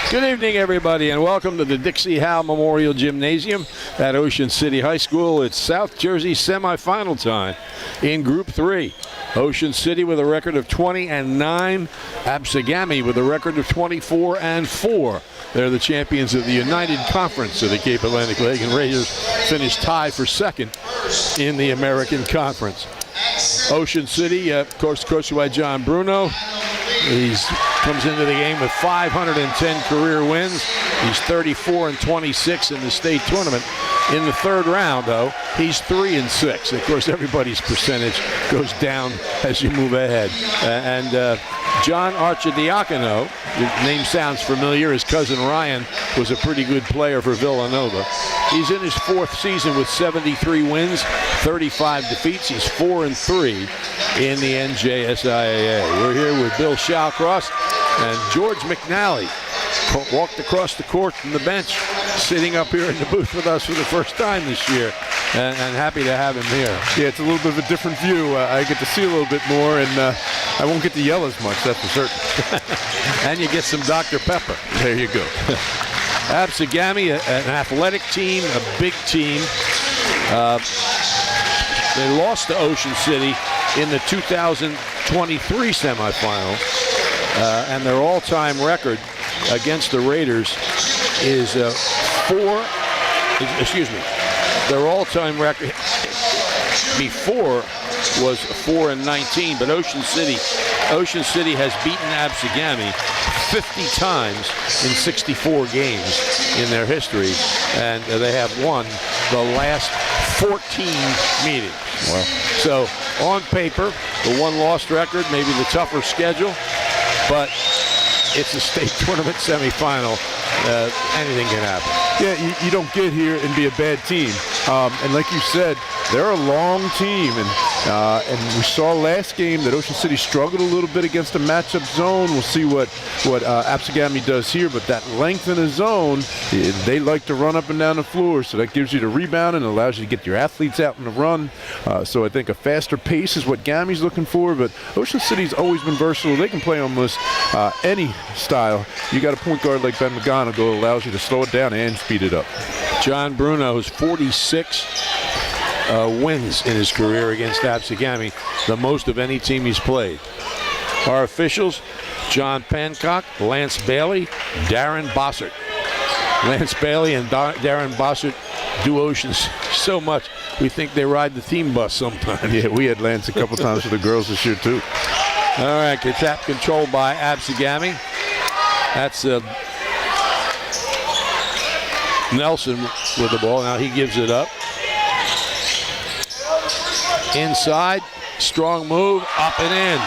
Good evening, everybody, and welcome to the Dixie Howe Memorial Gymnasium at Ocean City High School. It's South Jersey semifinal time in Group 3. Ocean City with a record of 20-9. ABSEGAMI with a record of 24-4. They're the champions of the United Conference of the Cape Atlantic League, and Raiders finished tied for second in the American Conference. Ocean City, of course, coached by John Bruno. He comes into the game with 510 career wins. He's 34-26 in the state tournament. In the third round, though, he's 3-6. Of course, everybody's percentage goes down as you move ahead. John Archidiacono, your name sounds familiar. His cousin Ryan was a pretty good player for Villanova. He's in his fourth season with 73 wins, 35 defeats. He's 4-3 in the NJSIAA. We're here with Bill Shawcross and George McNally. Walked across the court from the bench, sitting up here in the booth with us for the first time this year, and happy to have him here. Yeah, it's a little bit of a different view. I get to see a little bit more, and I won't get to yell as much, that's for certain. And you get some Dr. Pepper. There you go. ABSEGAMI, an athletic team, a big team. They lost to Ocean City in the 2023 semifinals, and their all-time record against the Raiders is their all-time record before was 4-19, but Ocean City has beaten ABSEGAMI 50 times in 64 games in their history, and they have won the last 14 meetings. Wow. So on paper, the one-loss record, maybe the tougher schedule, but it's a state tournament semifinal. Anything can happen. Yeah, you don't get here and be a bad team. And like you said, they're a long team. And we saw last game that Ocean City struggled a little bit against a matchup zone. We'll see what ABSEGAMI does here. But that length in a zone, they like to run up and down the floor. So that gives you the rebound and allows you to get your athletes out in the run. So I think a faster pace is what GAMI's looking for. But Ocean City's always been versatile. They can play almost any style. You got a point guard like Ben McGonigal who allows you to slow it down and speed it up. John Bruno's 46 wins in his career against ABSEGAMI, the most of any team he's played. Our officials, John Pancock, Lance Bailey, Darren Bossert. Lance Bailey and Darren Bossert do Oceans so much, we think they ride the team bus sometimes. Yeah, we had Lance a couple times for the girls this year, too. All right, the tap controlled by ABSEGAMI. That's Nelson with the ball. Now he gives it up. Inside, strong move, up and in.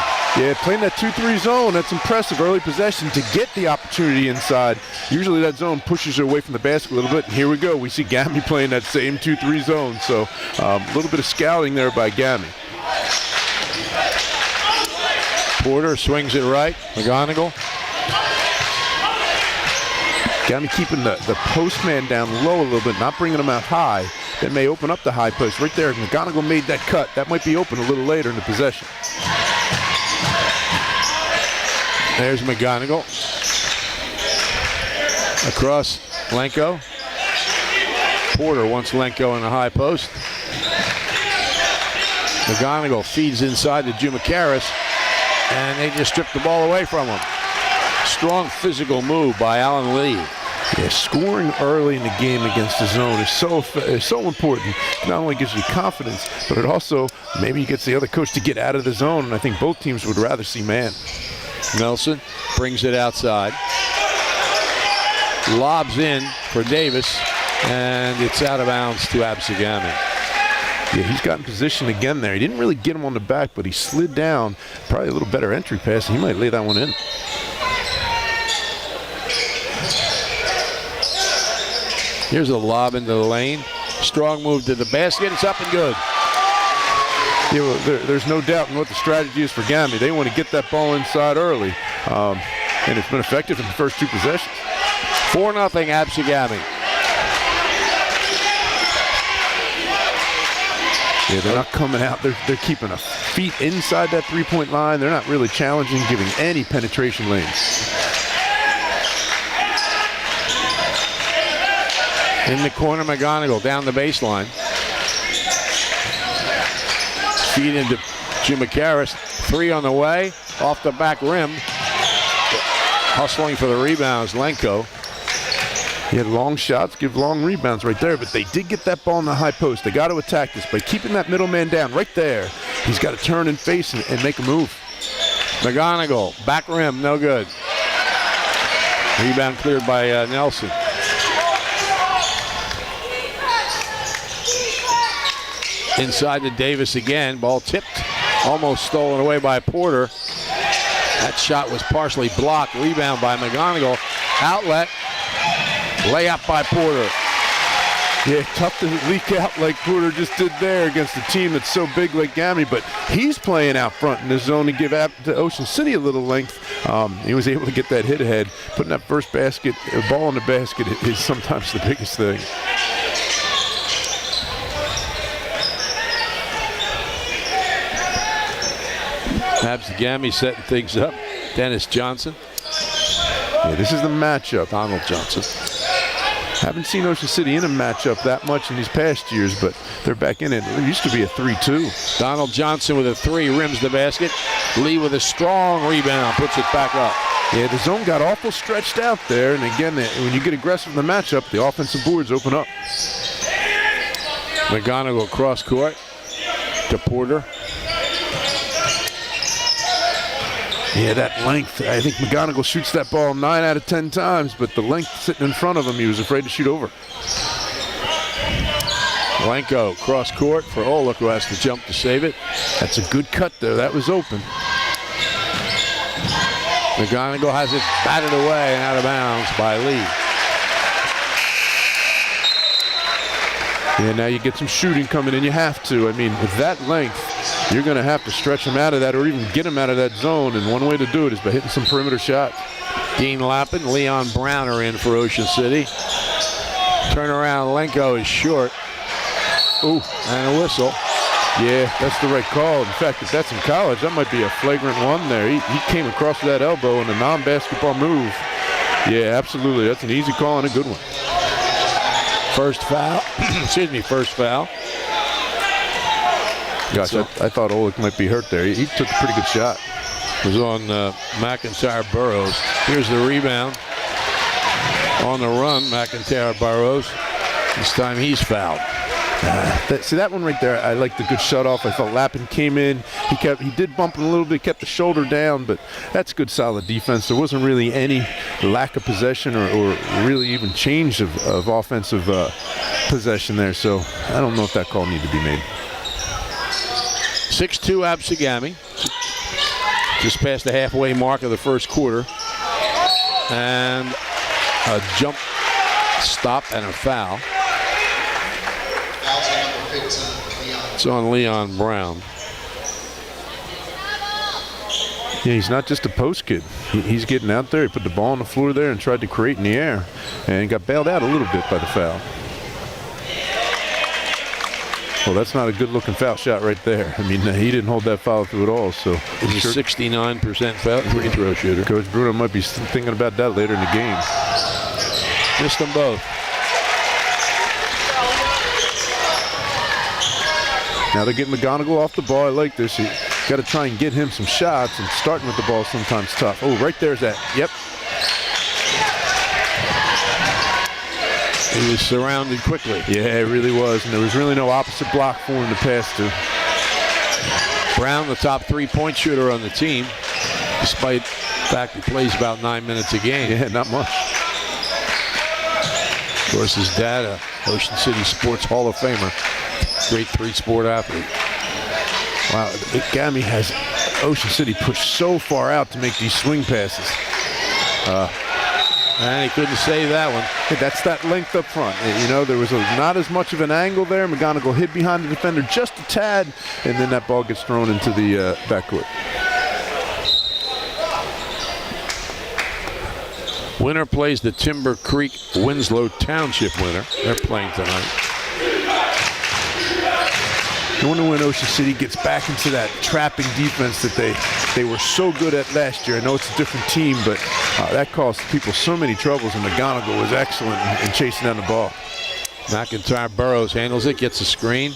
Yeah, playing that 2-3 zone, that's impressive. Early possession to get the opportunity inside. Usually that zone pushes you away from the basket a little bit. And here we go. We see GAMI playing that same 2-3 zone. So a little bit of scouting there by GAMI. Porter swings it right. McGonigal. GAMI keeping the post man down low a little bit, not bringing him out high. That may open up the high post right there. McGonigal made that cut. That might be open a little later in the possession. There's McGonigal. Across Lenko. Porter wants Lenko in the high post. McGonigal feeds inside to Jumacaris, and they just strip the ball away from him. Strong physical move by Alan Lee. Yeah, scoring early in the game against the zone is so important. It not only gives you confidence, but it also maybe gets the other coach to get out of the zone, and I think both teams would rather see man. Nelson brings it outside. Lobs in for Davis, and it's out of bounds to ABSEGAMI. Yeah, he's got in position again there. He didn't really get him on the back, but he slid down. Probably a little better entry pass. He might lay that one in. Here's a lob into the lane. Strong move to the basket. It's up and good. Yeah, well, there's no doubt in what the strategy is for GAMI. They want to get that ball inside early, and it's been effective in the first two possessions. 4-0 ABSEGAMI. Yeah, they're not coming out. They're keeping a feet inside that three-point line. They're not really challenging, giving any penetration lanes. In the corner, McGonigal down the baseline. Feed into Jimakaris. 3 on the way. Off the back rim. Hustling for the rebounds, Lenko. He had long shots, give long rebounds right there, but they did get that ball in the high post. They got to attack this by keeping that middle man down right there. He's got to turn and face and make a move. McGonigal, back rim, no good. Rebound cleared by Nelson. Inside to Davis again, ball tipped, almost stolen away by Porter. That shot was partially blocked. Rebound by McGonigal. Outlet. Layup by Porter. Yeah, tough to leak out like Porter just did there against a team that's so big like GAMI, but he's playing out front in the zone to give to Ocean City a little length. He was able to get that hit ahead. Putting that first basket, ball in the basket is sometimes the biggest thing. ABSEGAMI setting things up. Dennis Johnson. Yeah, this is the matchup. Donald Johnson. Haven't seen Ocean City in a matchup that much in these past years, but they're back in it. It used to be a 3-2. Donald Johnson with a 3, rims the basket. Lee with a strong rebound, puts it back up. Yeah, the zone got awful stretched out there, and again, when you get aggressive in the matchup, the offensive boards open up. McGonigal cross court to Porter. Yeah, that length. I think McGonigal shoots that ball 9 out of 10 times, but the length sitting in front of him, he was afraid to shoot over. Lenko cross court for Olick, who has to jump to save it. That's a good cut, though. That was open. McGonigal has it batted away and out of bounds by Lee. Yeah, now you get some shooting coming in. You have to. I mean, with that length, you're going to have to stretch him out of that or even get him out of that zone. And one way to do it is by hitting some perimeter shots. Dean Lappin, Leon Brown are in for Ocean City. Turnaround, Lenko is short. Ooh, and a whistle. Yeah, that's the right call. In fact, if that's in college, that might be a flagrant one there. He came across with that elbow in a non-basketball move. Yeah, absolutely. That's an easy call and a good one. First foul. Excuse me, first foul. Gosh, I thought Olick might be hurt there. He took a pretty good shot. It was on McIntyre Burrows. Here's the rebound. On the run, McIntyre Burrows. This time he's fouled. See that one right there, I like the good shut off. I thought Lappin came in. He did bump him a little bit, kept the shoulder down, but that's good solid defense. There wasn't really any lack of possession or really even change of offensive possession there. So I don't know if that call needed to be made. 6-2 ABSEGAMI. Just past the halfway mark of the first quarter. And a jump stop and a foul. It's on Leon Brown. Yeah, he's not just a post kid. He's getting out there. He put the ball on the floor there and tried to create in the air. And got bailed out a little bit by the foul. Well, that's not a good-looking foul shot right there. I mean, he didn't hold that foul through at all. So he's a 69% foul free throw shooter. Coach Bruno might be thinking about that later in the game. Missed them both. Now they're getting McGonigal off the ball. I like this. You got to try and get him some shots, and starting with the ball is sometimes tough. Oh, right there's that. Yep. He was surrounded quickly. Yeah, it really was, and there was really no opposite block for him to pass to. Brown, the top three-point shooter on the team, despite the fact he plays about 9 minutes a game. Yeah, not much. Of course, his dad, a Ocean City Sports Hall of Famer, great three-sport athlete. Wow, GAMI has Ocean City pushed so far out to make these swing passes. And he couldn't save that one. Hey, that's that length up front. You know, there was not as much of an angle there. McGonigal hid behind the defender just a tad, and then that ball gets thrown into the backcourt. Winner plays the Timber Creek Winslow Township winner. They're playing tonight. I wonder when Ocean City gets back into that trapping defense that they were so good at last year. I know it's a different team, but that caused people so many troubles, and McGonigal was excellent in chasing down the ball. McIntyre Burrows handles it, gets a screen.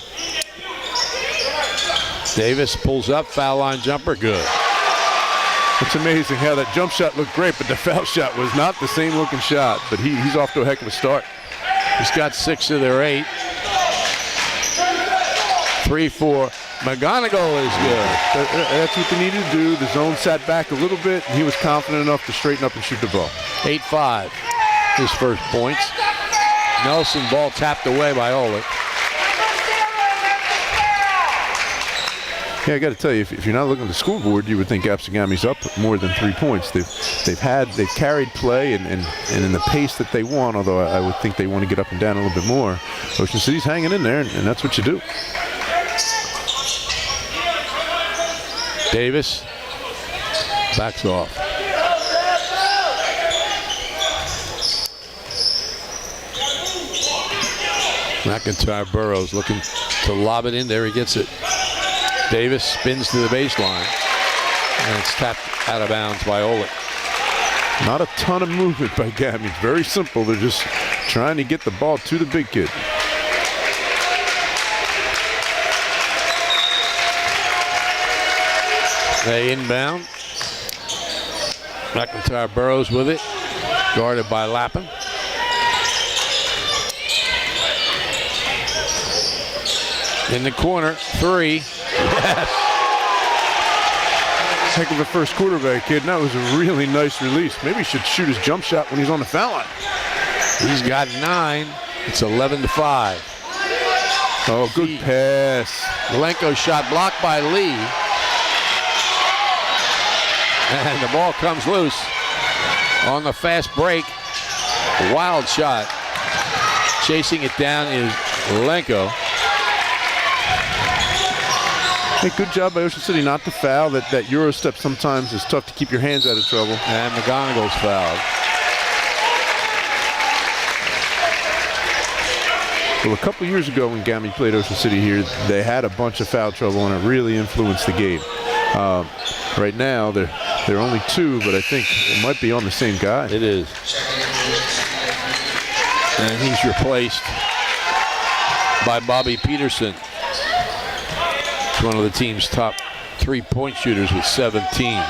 Davis pulls up, foul line jumper, good. It's amazing how that jump shot looked great, but the foul shot was not the same looking shot. But he's off to a heck of a start. He's got 6 of their 8. 3-4. McGonigal is good. That's what they needed to do. The zone sat back a little bit, and he was confident enough to straighten up and shoot the ball. 8-5, his first points. Nelson, ball tapped away by Olick. Yeah, I got to tell you, if you're not looking at the scoreboard, you would think ABSEGAMI's up more than 3 points. They've carried play and in the pace that they want. Although I would think they want to get up and down a little bit more. Ocean City's hanging in there, and that's what you do. Davis backs off. McIntyre Burrows looking to lob it in. There he gets it. Davis spins to the baseline, and it's tapped out of bounds by Olick. Not a ton of movement by Gami. It's very simple. They're just trying to get the ball to the big kid. They inbound. McIntyre Burrows with it, guarded by Lappin. In the corner, 3. Yes. Heck of a first quarterback, kid. And that was a really nice release. Maybe he should shoot his jump shot when he's on the foul line. He's got 9. It's 11-5. Oh, good pass. Malenko shot blocked by Lee. And the ball comes loose on the fast break. A wild shot. Chasing it down is Malenko. Hey, good job by Ocean City not to foul. That Euro step sometimes is tough to keep your hands out of trouble. And McGonigal's fouled. Well, a couple years ago when Gami played Ocean City here, they had a bunch of foul trouble, and it really influenced the game. Right now, they're only 2, but I think it might be on the same guy. It is. And he's replaced by Bobby Peterson. One of the team's top 3-point shooters with 17.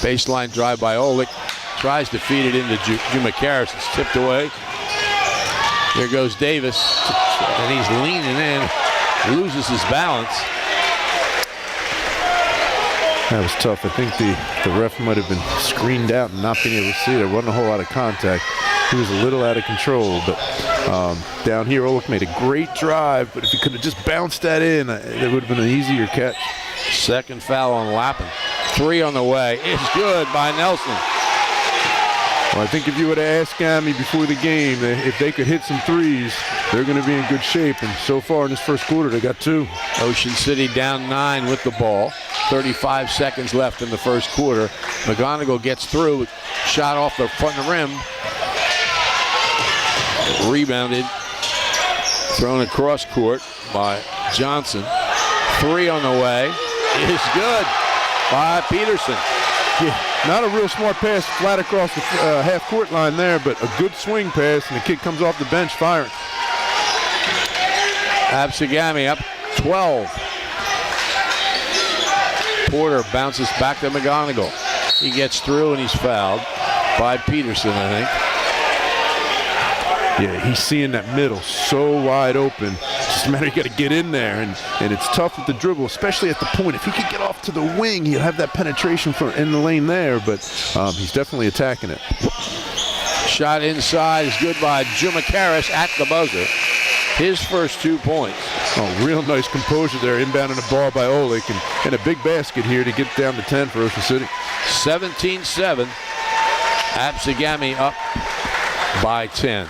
Baseline drive by Olick. Tries to feed it into Jumacaris. It's tipped away. There goes Davis. And he's leaning in. Loses his balance. That was tough. I think the ref might have been screened out and not being able to see it. There wasn't a whole lot of contact. He was a little out of control, but down here, Olick made a great drive, but if he could have just bounced that in, it would have been an easier catch. Second foul on Lappin. 3 on the way. It's good by Nelson. Well, I think if you would have asked Gami before the game if they could hit some threes, they're going to be in good shape, and so far in this first quarter, they got 2. Ocean City down 9 with the ball. 35 seconds left in the first quarter. McGonigal gets through. Shot off the front of the rim. Rebounded, thrown across court by Johnson. 3 on the way. Is good by Peterson. Yeah, not a real smart pass flat across the half-court line there, but a good swing pass, and the kid comes off the bench firing. ABSEGAMI up 12. Porter bounces back to McGonigal. He gets through, and he's fouled by Peterson, I think. Yeah, he's seeing that middle so wide open. It's just a matter you got to get in there, and it's tough with the dribble, especially at the point. If he could get off to the wing, he'll have that penetration in the lane there, but he's definitely attacking it. Shot inside is good by Jumacaris at the buzzer. His first 2 points. Oh, real nice composure there, inbounding the ball by Olick, and a big basket here to get down to 10 for Ocean City. 17-7. ABSEGAMI up by 10.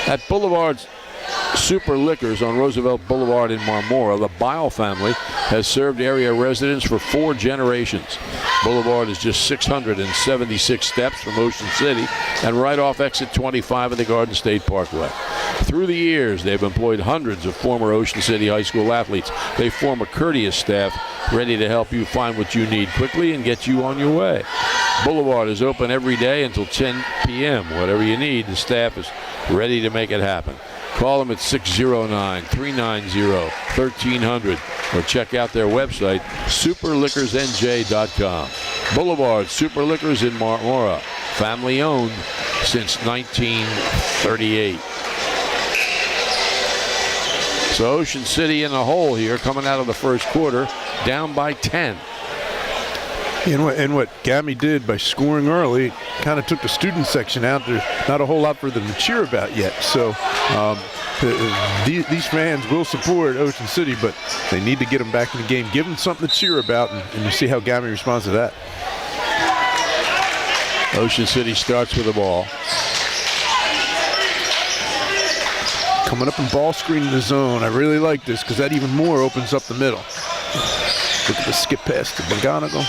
At Boulevard's Super Liquors on Roosevelt Boulevard in Marmora, the Bile family has served area residents for 4 generations. Boulevard is just 676 steps from Ocean City and right off exit 25 of the Garden State Parkway. Through the years, they've employed hundreds of former Ocean City High School athletes. They form a courteous staff ready to help you find what you need quickly and get you on your way. Boulevard is open every day until 10 p.m. Whatever you need, the staff is ready to make it happen. Call them at 609-390-1300 or check out their website, superliquorsnj.com. Boulevard Super Liquors in Marmora, family owned since 1938. So Ocean City in the hole here, coming out of the first quarter, down by 10. And what GAMI did by scoring early, kind of took the student section out. There's not a whole lot for them to cheer about yet. So these fans will support Ocean City, but they need to get them back in the game. Give them something to cheer about, and you see how GAMI responds to that. Ocean City starts with the ball. Coming up and ball screen in the zone. I really like this because that even more opens up the middle. Look at the skip pass to McGonigal.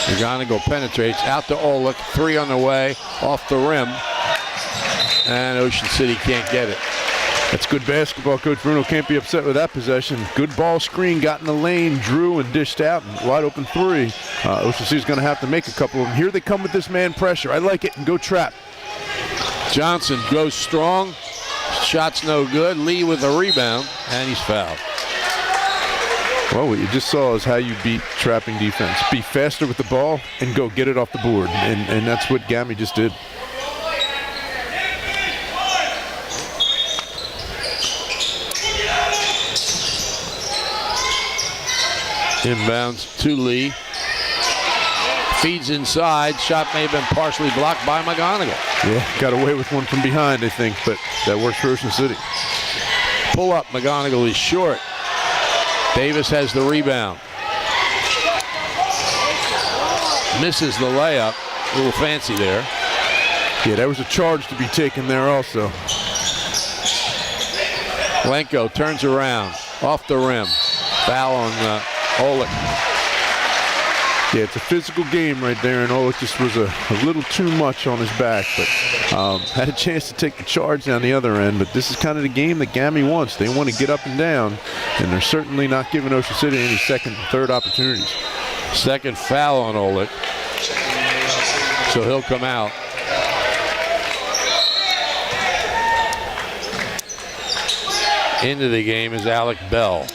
McGonigal penetrates out to Olick. 3 on the way, off the rim. And Ocean City can't get it. That's good basketball. Coach Bruno can't be upset with that possession. Good ball screen, got in the lane, drew and dished out, and wide open 3. Ocean City's going to have to make a couple of them. Here they come with this man pressure. I like it, and go trap. Johnson goes strong. Shot's no good. Lee with a rebound, and he's fouled. Well, what you just saw is how you beat trapping defense. Be faster with the ball and go get it off the board, and that's what GAMI just did. Inbounds to Lee. Feeds inside. Shot may have been partially blocked by McGonigal. Yeah, got away with one from behind, I think, but that works for Ocean City. Pull up. McGonigal is short. Davis has the rebound. Misses the layup. A little fancy there. Yeah, there was a charge to be taken there also. Lenko turns around. Off the rim. Foul on Olick. Yeah, it's a physical game right there, and Olick just was a little too much on his back, but had a chance to take the charge down the other end. But this is kind of the game that GAMI wants. They want to get up and down, and they're certainly not giving Ocean City any second and third opportunities. Second foul on Olick. So he'll come out. Into the game is Alec Bell.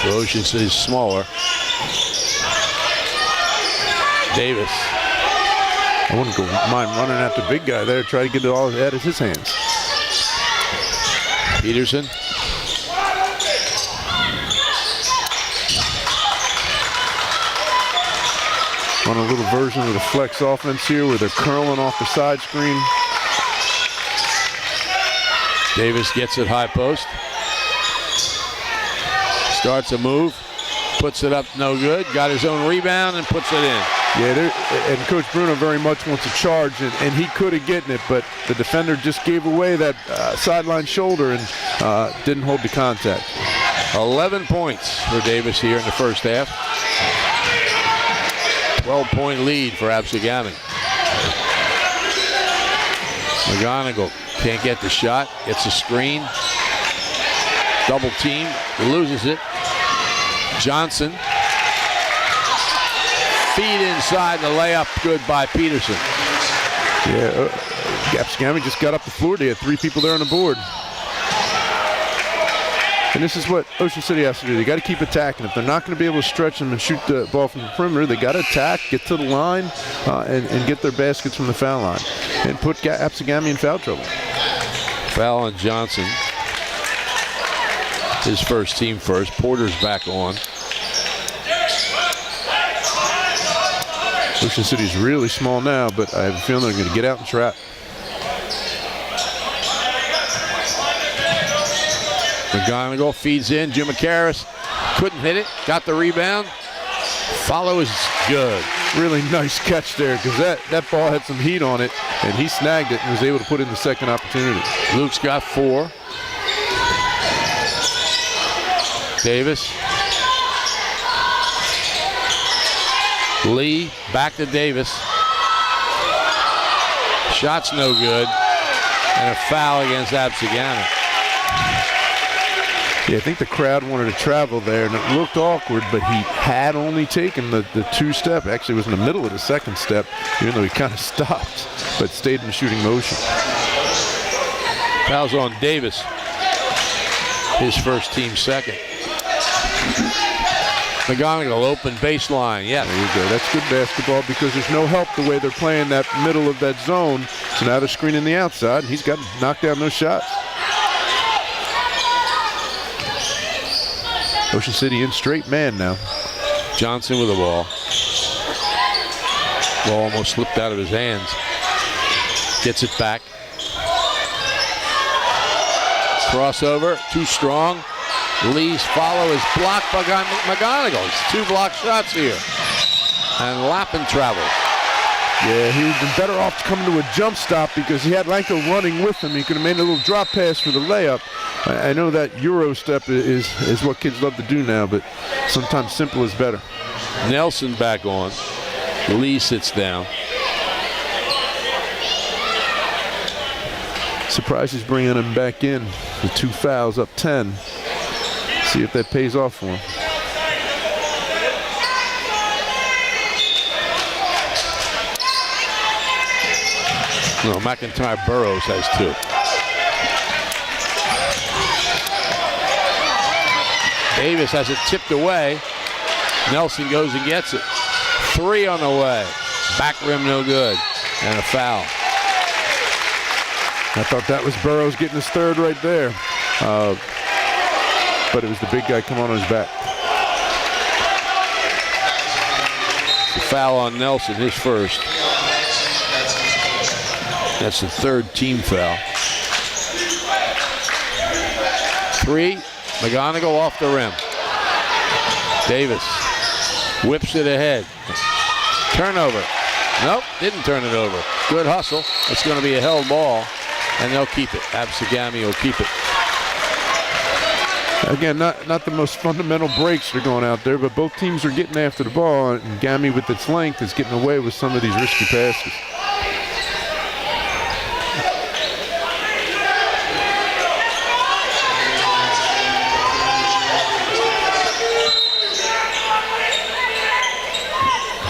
So Ocean City's smaller. Davis. I wouldn't go mind running at the big guy there, try to get it all out of his hands. Peterson. On a little version of the flex offense here where they're curling off the side screen. Davis gets it high post. Starts a move, puts it up, no good. Got his own rebound and puts it in. Yeah, and Coach Bruno very much wants a charge, and he could have gotten it, but the defender just gave away that sideline shoulder and didn't hold the contact. 11 points for Davis here in the first half. 12-point lead for ABSEGAMI. McGonigal can't get the shot, gets a screen. Double team, loses it. Johnson. Feed inside, the layup good by Peterson. Yeah, ABSEGAMI just got up the floor. They had 3 people there on the board. And this is what Ocean City has to do. They got to keep attacking. If they're not going to be able to stretch them and shoot the ball from the perimeter, they got to attack, get to the line, and get their baskets from the foul line, and put ABSEGAMI in foul trouble. Foul on Johnson. His first team first. Porter's back on. Ocean City's really small now, but I have a feeling they're going to get out and trap. McGonigal feeds in. Jim McCarris couldn't hit it. Got the rebound. Follow is good. Really nice catch there because that ball had some heat on it, and he snagged it and was able to put in the second opportunity. Luke's got 4. Davis. Lee back to Davis. Shot's no good. And a foul against ABSEGAMI. Yeah, I think the crowd wanted to travel there, and it looked awkward, but he had only taken the two-step. Actually, it was in the middle of the second step, even though he kind of stopped, but stayed in the shooting motion. Fouls on Davis. His first, team second. McGonigal open baseline, yes. There you go. That's good basketball because there's no help the way they're playing that middle of that zone. So now they're screening the outside, and he's got to knock down those shots. Ocean City in straight man now. Johnson with the ball. Ball almost slipped out of his hands. Gets it back. Crossover, too strong. Lee's follow is blocked by McGonigal. It's 2 block shots here. And Lappin travels. Yeah, he would have been better off coming to a jump stop because he had Lanko running with him. He could have made a little drop pass for the layup. I know that Euro step is what kids love to do now, but sometimes simple is better. Nelson back on. Lee sits down. Surprised he's bringing him back in with 2 fouls, up 10. See if that pays off for him. No, McIntyre Burroughs has 2. Davis has it tipped away. Nelson goes and gets it. 3 on the way. Back rim no good. And a foul. I thought that was Burroughs getting his 3rd right there. But it was the big guy coming on his back. The foul on Nelson, his first. That's the 3rd team foul. 3, McGonigal off the rim. Davis whips it ahead. Turnover. Nope, didn't turn it over. Good hustle. It's going to be a held ball, and they'll keep it. ABSEGAMI will keep it. Again, not the most fundamental breaks that are going out there, but both teams are getting after the ball, and Gami with its length is getting away with some of these risky passes.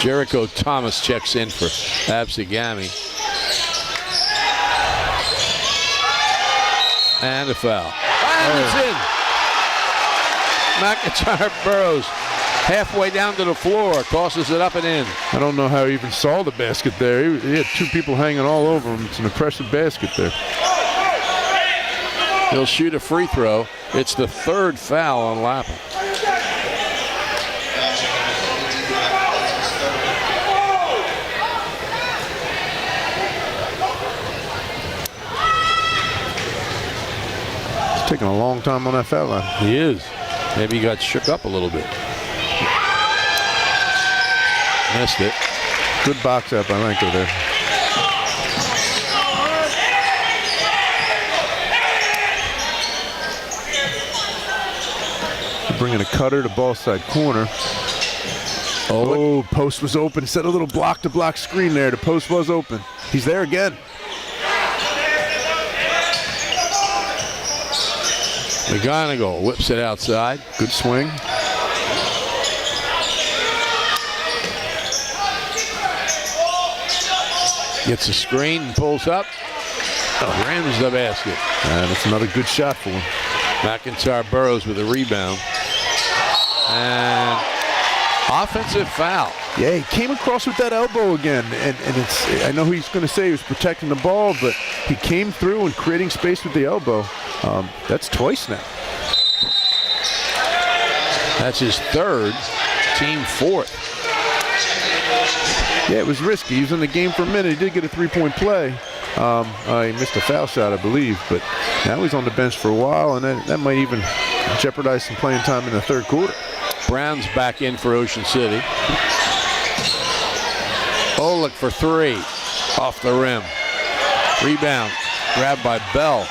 Jericho Thomas checks in for ABSEGAMI. And a foul. And it's in. McIntyre Burroughs halfway down to the floor, tosses it up and in. I don't know how he even saw the basket there. He had 2 people hanging all over him. It's an impressive basket there. He'll shoot a free throw. It's the 3rd foul on Lappin. He's taking a long time on that foul line. He is. Maybe he got shook up a little bit. Missed it. Good box out by Lanko there. Bringing a cutter to ball side corner. Oh, post was open. Set a little block-to-block screen there. The post was open. He's there again. McGonigal whips it outside. Good swing. Gets a screen and pulls up. Rims the basket. And it's another good shot for him. McIntyre Burroughs with a rebound. And offensive foul. Yeah, he came across with that elbow again. And it's, I know he's going to say he was protecting the ball, but he came through and creating space with the elbow. That's twice now. That's his 3rd, team 4th. Yeah, it was risky. He was in the game for a minute. He did get a 3-point play. He missed a foul shot, I believe, but now he's on the bench for a while, and that might even jeopardize some playing time in the 3rd quarter. Brown's back in for Ocean City. Olick for 3, off the rim. Rebound, grabbed by Bell.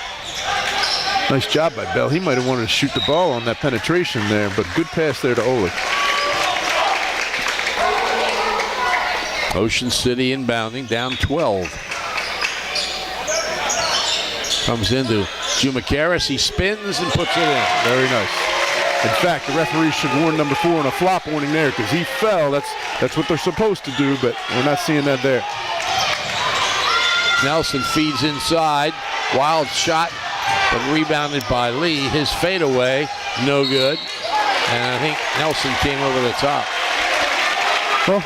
Nice job by Bell. He might have wanted to shoot the ball on that penetration there, but good pass there to Olick. Ocean City inbounding, down 12. Comes into Jumacaris. He spins and puts it in. Very nice. In fact, the referee should warn number 4 on a flop warning there because he fell. That's what they're supposed to do, but we're not seeing that there. Nelson feeds inside. Wild shot, but rebounded by Lee. His fadeaway, no good. And I think Nelson came over the top. Well,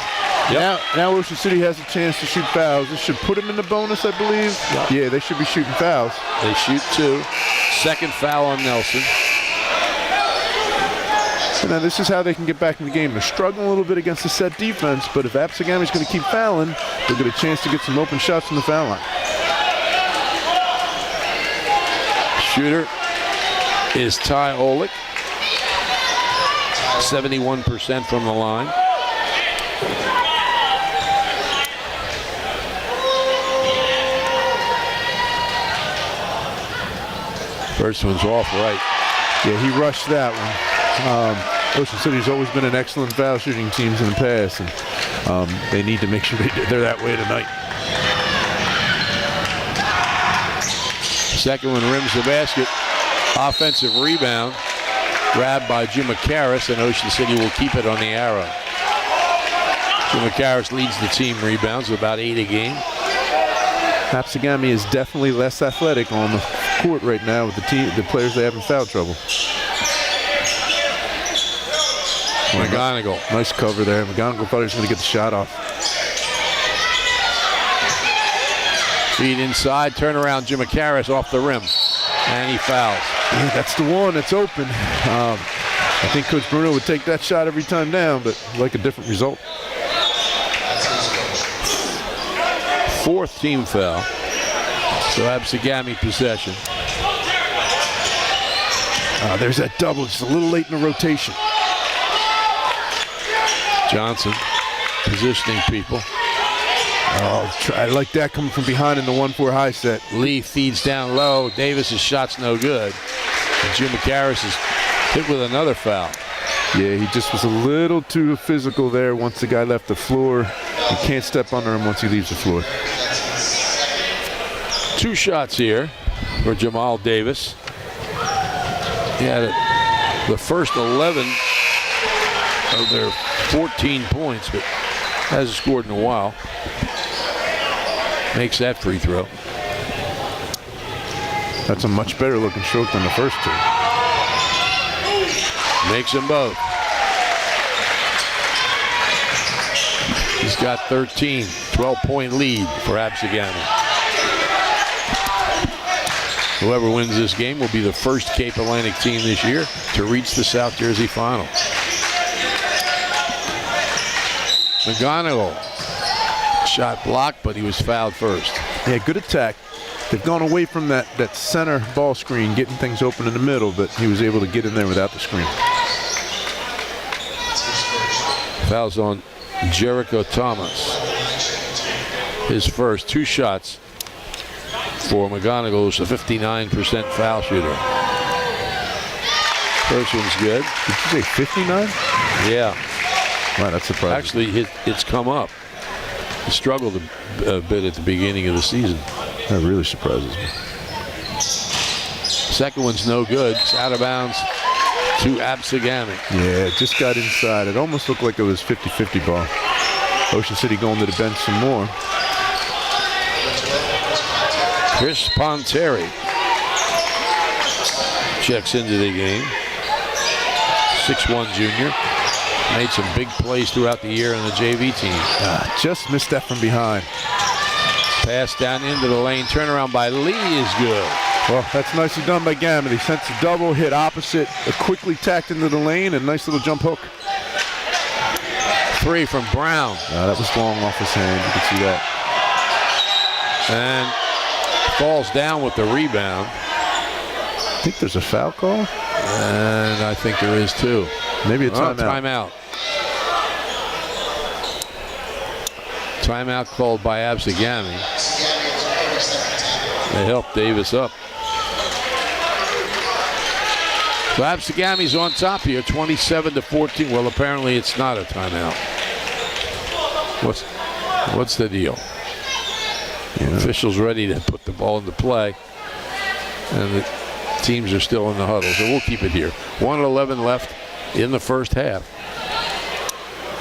now Ocean City has a chance to shoot fouls. This should put them in the bonus, I believe. Yep. Yeah, they should be shooting fouls. They shoot 2. Second foul on Nelson. So now this is how they can get back in the game. They're struggling a little bit against the set defense, but if ABSEGAMI is going to keep fouling, they'll get a chance to get some open shots from the foul line. Shooter is Ty Olick. 71% from the line. First one's off right. Yeah, he rushed that one. Ocean City's always been an excellent foul shooting team in the past, and they need to make sure they're that way tonight. Second one rims the basket. Offensive rebound. Grabbed by Jumacaris, and Ocean City will keep it on the arrow. Jumacaris leads the team rebounds with about 8 a game. ABSEGAMI is definitely less athletic on the court right now with the players they have in foul trouble. McGonigal. Nice cover there. McGonigal thought he was going to get the shot off. Feed inside, turnaround, Jumacaris off the rim. And he fouls. Yeah, that's the one that's open. I think Coach Bruno would take that shot every time down, but like a different result. 4th team foul. So ABSEGAMI possession. There's that double, just a little late in the rotation. Johnson positioning people. I like that coming from behind in the 1-4 high set. Lee feeds down low. Davis's shot's no good. And Jumacaris is hit with another foul. Yeah, he just was a little too physical there once the guy left the floor. You can't step under him once he leaves the floor. 2 shots here for Jamal Davis. He had the first 11 of their 14 points, but hasn't scored in a while. Makes that free throw. That's a much better looking stroke than the first 2. Makes them both. He's got 13, 12-point lead for ABSEGAMI. Whoever wins this game will be the first Cape Atlantic team this year to reach the South Jersey final. McGonigal. Shot blocked, but he was fouled first. Yeah, good attack. They've gone away from that center ball screen, getting things open in the middle, but he was able to get in there without the screen. Fouls on Jericho Thomas. His first 2 shots for McGonigal, who's a 59% foul shooter. First one's good. Did you say 59? Yeah. Wow, that's surprising. Actually, it's come up. He struggled a bit at the beginning of the season. That really surprises me. Second one's no good. It's out of bounds to ABSEGAMI. Yeah, it just got inside. It almost looked like it was 50-50 ball. Ocean City going to the bench some more. Chris Ponteri checks into the game. 6'1" junior. Made some big plays throughout the year on the JV team. Just missed that from behind. Pass down into the lane. Turnaround by Lee is good. Well, that's nicely done by Gamma. He sent the double, hit opposite, quickly tacked into the lane, and nice little jump hook. 3 from Brown. That was long off his hand. You can see that. And falls down with the rebound. I think there's a foul call. And I think there is too. Maybe a timeout. Timeout. Timeout called by ABSEGAMI. They helped Davis up. So ABSEGAMI's on top here, 27-14. Well, apparently it's not a timeout. What's the deal? Yeah. Officials ready to put the ball into play. And the teams are still in the huddle, so we'll keep it here. 1:11 left in the first half.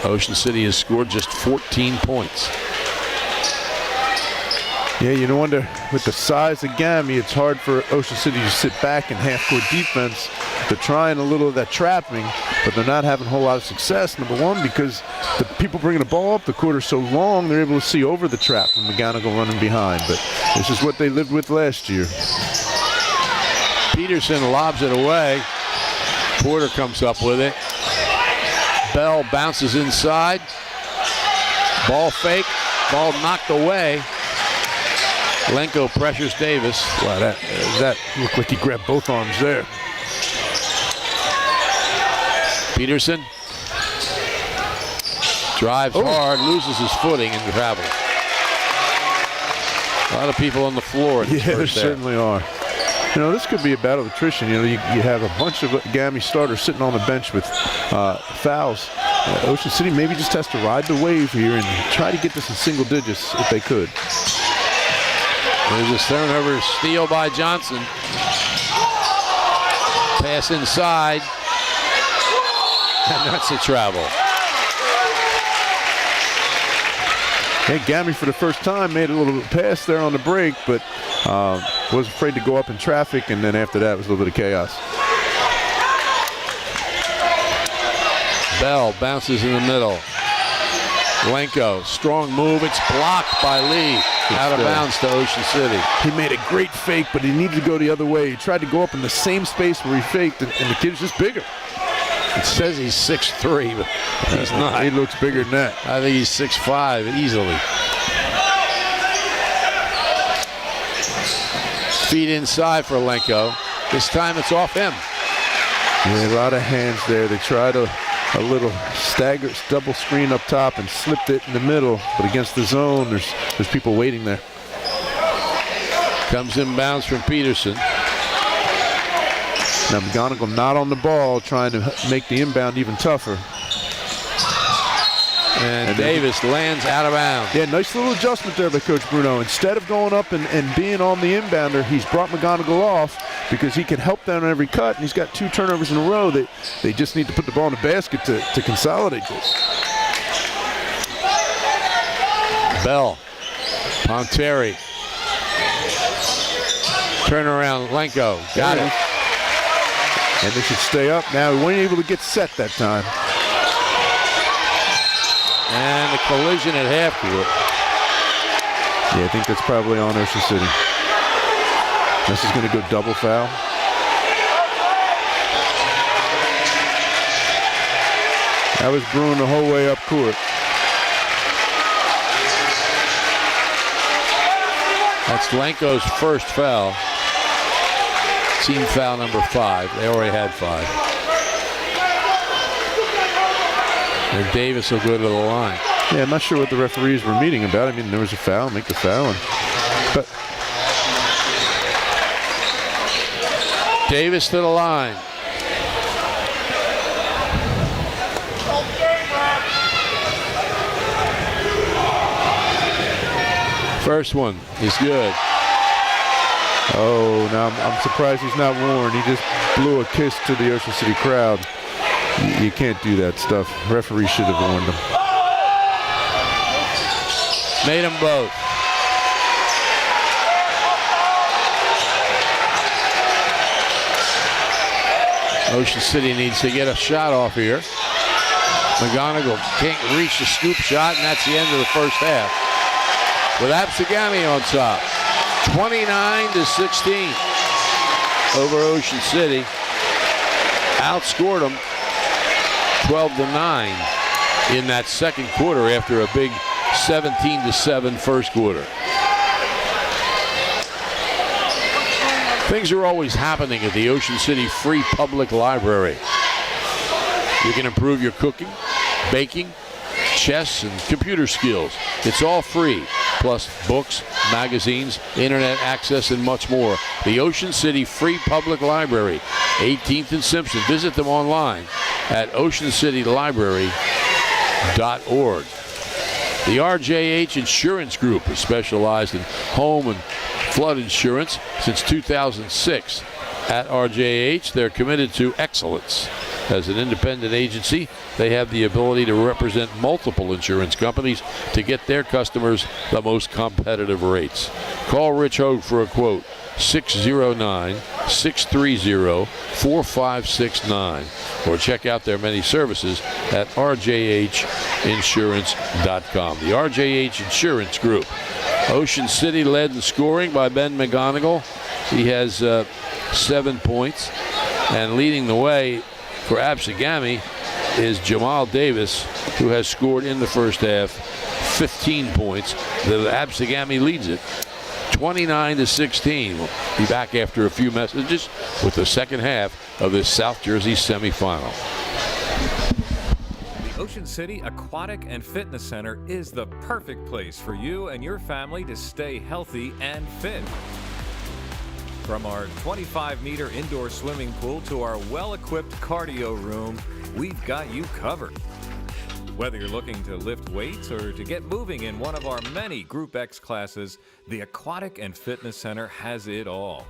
Ocean City has scored just 14 points. Yeah, you wonder, with the size of ABSEGAMI, it's hard for Ocean City to sit back in half-court defense. They're trying a little of that trapping, but they're not having a whole lot of success. Number one, because the people bringing the ball up the court are so long, they're able to see over the trap from McGonigal running behind. But this is what they lived with last year. Peterson lobs it away. Porter comes up with it. Bell bounces inside. Ball fake. Ball knocked away. Lenko pressures Davis. Wow, that looked like he grabbed both arms there. Peterson drives hard, loses his footing, and travels. A lot of people on the floor. Yeah, there certainly are. You know, this could be a battle of attrition. You know, you have a bunch of ABSEGAMI starters sitting on the bench with fouls. Ocean City maybe just has to ride the wave here and try to get this in single digits if they could. There's a turnover, steal by Johnson. Pass inside. And that's a travel. ABSEGAMI for the first time made a little pass there on the break, but was afraid to go up in traffic, and then after that it was a little bit of chaos. Bell bounces in the middle. Lenko, strong move. It's blocked by Lee. Out of bounds to Ocean City. He made a great fake, but he needed to go the other way. He tried to go up in the same space where he faked, and the kid's just bigger. It says he's 6'3", but he's not. He looks bigger than that. I think he's 6'5", easily. Feet inside for Lenko. This time it's off him. Yeah, a lot of hands there. They tried a little stagger, double screen up top and slipped it in the middle, but against the zone, there's people waiting there. Comes inbounds from Peterson. Now McGonigal not on the ball, trying to make the inbound even tougher. And Davis lands out of bounds. Yeah, nice little adjustment there by Coach Bruno. Instead of going up and being on the inbounder, he's brought McGonigal off because he can help down on every cut, and he's got 2 turnovers in a row. They just need to put the ball in the basket to consolidate this. Bell, Ponteri. Turnaround, Lenko, got it. And they should stay up. Now, we weren't able to get set that time. And a collision at half court. Yeah, I think that's probably on Ocean City. This is going to go double foul. That was brewing the whole way up court. That's Lenko's first foul. Team foul number 5. They already had 5. And Davis will go to the line. Yeah, I'm not sure what the referees were meeting about. I mean, there was a foul, make the foul. But Davis to the line. First one is good. Oh, now I'm surprised he's not warned. He just blew a kiss to the Ocean City crowd. You can't do that stuff. Referee should have warned him. Made them both. Ocean City needs to get a shot off here. McGonigal can't reach the scoop shot, and that's the end of the first half. With ABSEGAMI on top, 29-16 over Ocean City. Outscored them 12-9 in that second quarter after a big 17-7 first quarter. Things are always happening at the Ocean City Free Public Library. You can improve your cooking, baking, chess, and computer skills. It's all free, plus books, magazines, internet access, and much more. The Ocean City Free Public Library, 18th and Simpson. Visit them online at oceancitylibrary.org. The RJH Insurance Group is specialized in home and flood insurance since 2006. At RJH, they're committed to excellence. As an independent agency, they have the ability to represent multiple insurance companies to get their customers the most competitive rates. Call Rich Hogue for a quote, 609-630-4569, or check out their many services at rjhinsurance.com. The RJH Insurance Group. Ocean City led in scoring by Ben McGonigal. He has 7 points, and leading the way for ABSEGAMI is Jamal Davis, who has scored in the first half 15 points. The ABSEGAMI leads it 29-16. We'll be back after a few messages with the second half of this South Jersey semifinal. The Ocean City Aquatic and Fitness Center is the perfect place for you and your family to stay healthy and fit. From our 25-meter indoor swimming pool to our well-equipped cardio room, we've got you covered. Whether you're looking to lift weights or to get moving in one of our many Group X classes, the Aquatic and Fitness Center has it all.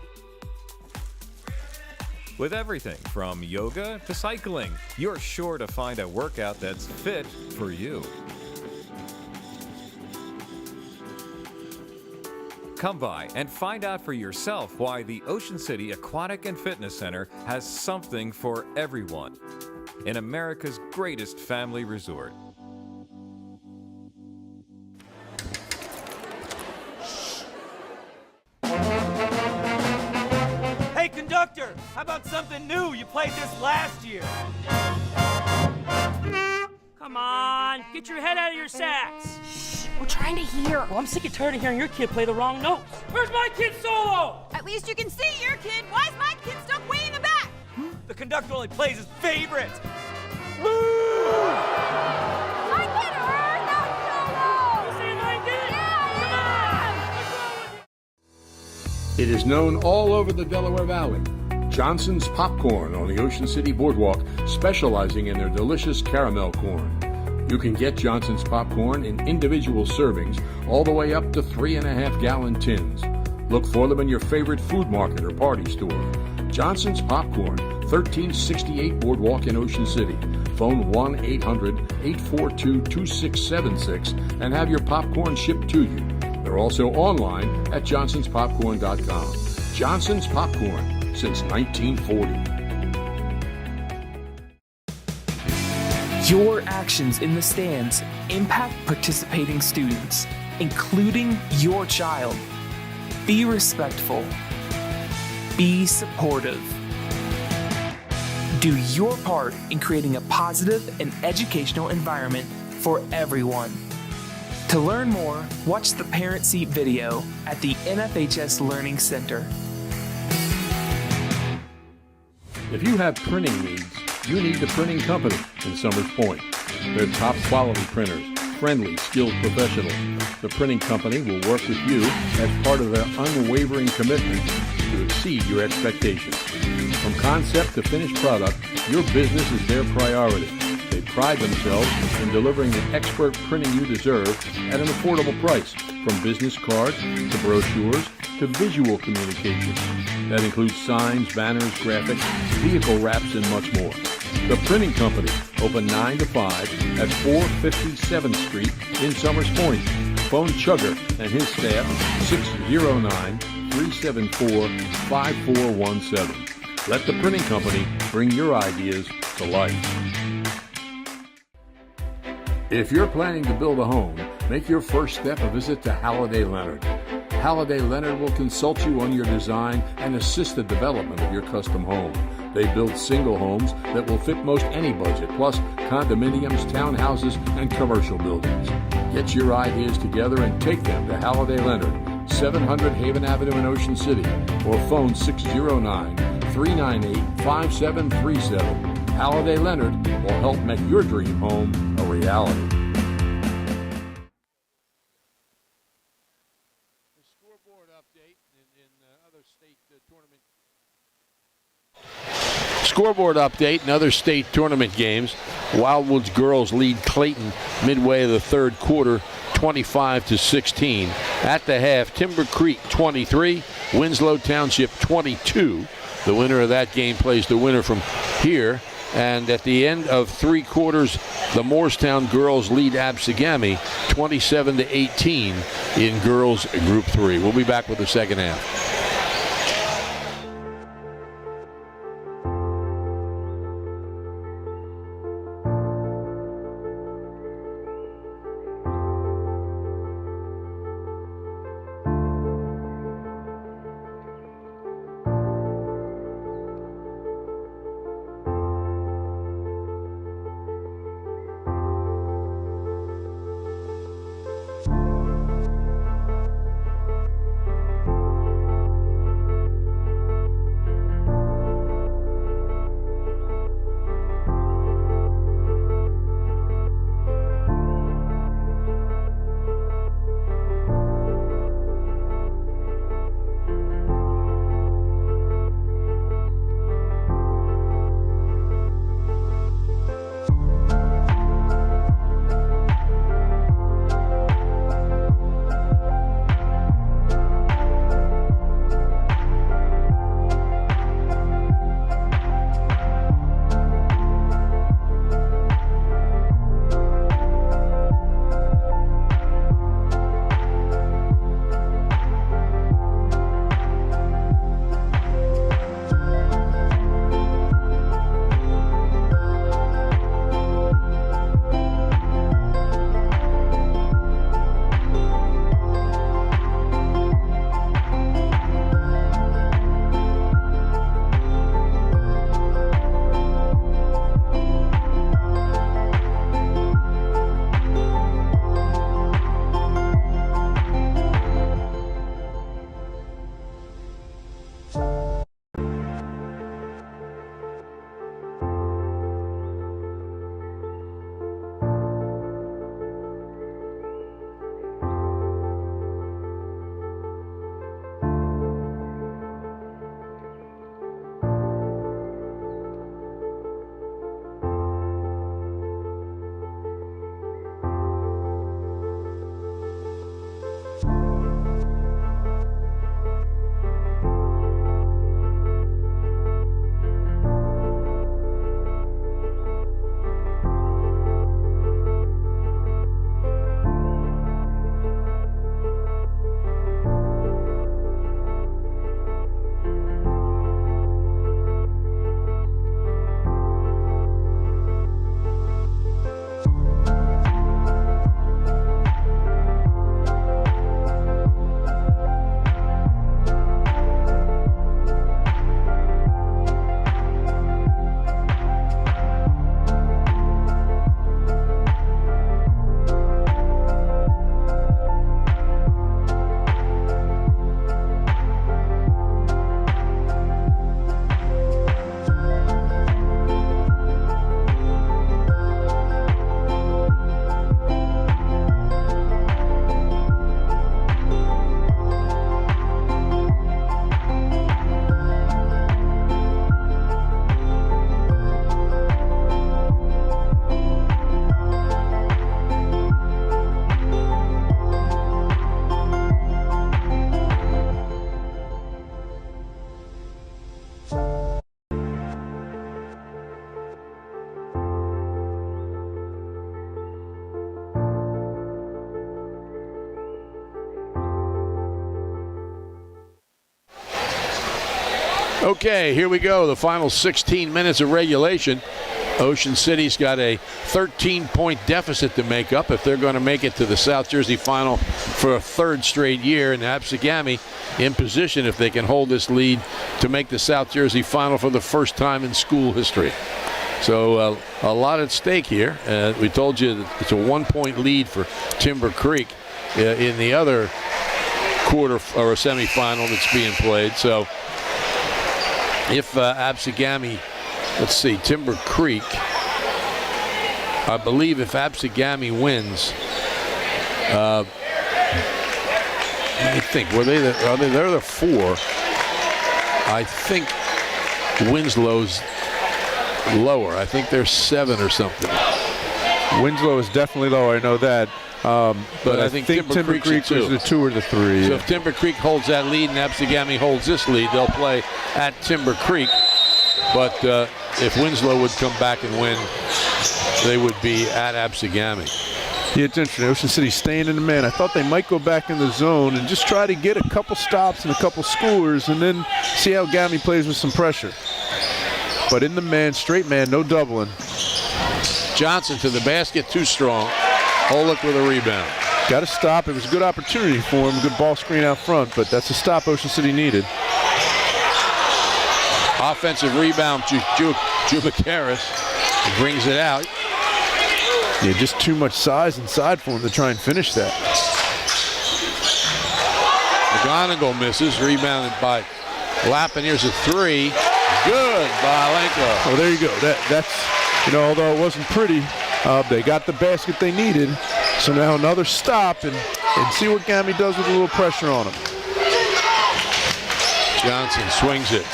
With everything from yoga to cycling, you're sure to find a workout that's fit for you. Come by and find out for yourself why the Ocean City Aquatic and Fitness Center has something for everyone in America's greatest family resort. Hey, conductor, how about something new? You played this last year. Come on, get your head out of your sacks. We're trying to hear. Well, I'm sick and tired of hearing your kid play the wrong notes. Where's my kid solo? At least you can see your kid. Why is my kid stuck way in the back? The conductor only plays his favorites. My kid heard that solo. You see my kid? It is known all over the Delaware Valley. Johnson's Popcorn on the Ocean City Boardwalk, specializing in their delicious caramel corn. You can get Johnson's Popcorn in individual servings all the way up to 3.5-gallon tins. Look for them in your favorite food market or party store. Johnson's Popcorn, 1368 Boardwalk in Ocean City. Phone 1-800-842-2676 and have your popcorn shipped to you. They're also online at johnsonspopcorn.com. Johnson's Popcorn, since 1940. Your actions in the stands impact participating students, including your child. Be respectful. Be supportive. Do your part in creating a positive and educational environment for everyone. To learn more, watch the Parent Seat video at the NFHS Learning Center. If you have printing needs, you need the Printing Company in Summers Point. They're top quality printers, friendly, skilled professionals. The Printing Company will work with you as part of their unwavering commitment to exceed your expectations. From concept to finished product, your business is their priority. They pride themselves in delivering the expert printing you deserve at an affordable price, from business cards to brochures to visual communications. That includes signs, banners, graphics, vehicle wraps, and much more. The Printing Company, open 9 to 5 at 457th Street in Summers Point. Phone Chugger and his staff, 609-374-5417. Let the Printing Company bring your ideas to life. If you're planning to build a home, make your first step a visit to Halliday Leonard. Halliday Leonard will consult you on your design and assist the development of your custom home. They build single homes that will fit most any budget, plus condominiums, townhouses, and commercial buildings. Get your ideas together and take them to Halliday Leonard, 700 Haven Avenue in Ocean City, or phone 609-398-5737. Halliday Leonard will help make your dream home a reality. The scoreboard update in other state tournament. Scoreboard update in other state tournament games. Wildwoods girls lead Clayton midway of the third quarter, 25-16. At the half, Timber Creek 23, Winslow Township 22. The winner of that game plays the winner from here. And at the end of 3 quarters, the Morristown girls lead ABSEGAMI 27-18 in girls Group 3. We'll be back with the second half. Okay, here we go. The final 16 minutes of regulation. Ocean City's got a 13-point deficit to make up if they're going to make it to the South Jersey final for a third straight year. And ABSEGAMI in position, if they can hold this lead, to make the South Jersey final for the first time in school history. So a lot at stake here. We told you that it's a 1-point lead for Timber Creek in the other quarter or semifinal that's being played. So if ABSEGAMI, let's see, Timber Creek, I believe if ABSEGAMI wins, let me think, they're the 4. I think Winslow's lower. I think they're 7 or something. Winslow is definitely lower, I know that. But I think Timber Creek was the 2 or the 3. So Yeah. if Timber Creek holds that lead and ABSEGAMI holds this lead, they'll play at Timber Creek. But if Winslow would come back and win, they would be at ABSEGAMI. Yeah, it's interesting. Ocean City staying in the man. I thought they might go back in the zone and just try to get a couple stops and a couple scores and then see how GAMI plays with some pressure. But in the man, straight man, no doubling. Johnson to the basket, too strong. Olick with a rebound. Got to stop. It was a good opportunity for him. A good ball screen out front, but that's a stop Ocean City needed. Offensive rebound, Jubakaris brings it out. Yeah, just too much size inside for him to try and finish that. McGonigal misses, rebounded by Lappin. Here's a 3. Good by Lenko. Oh, there you go. That's, you know, although it wasn't pretty, they got the basket they needed. So now another stop and see what GAMI does with a little pressure on him. Johnson swings it.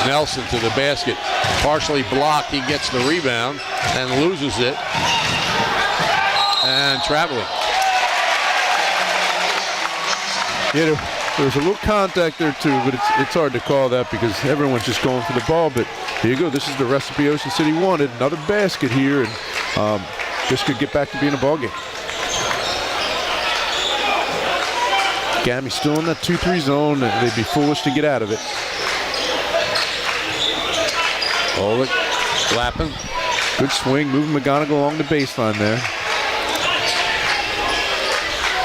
Nelson to the basket. Partially blocked. He gets the rebound and loses it. And traveling. Yeah, there was a little contact there too, but it's hard to call that because everyone's just going for the ball. But here you go. This is the recipe Ocean City wanted. Another basket here, and this could get back to being a ball game. GAMI still in that 2-3 zone, and they'd be foolish to get out of it. Hold it. Lappin. Good swing, moving McGonigal along the baseline there.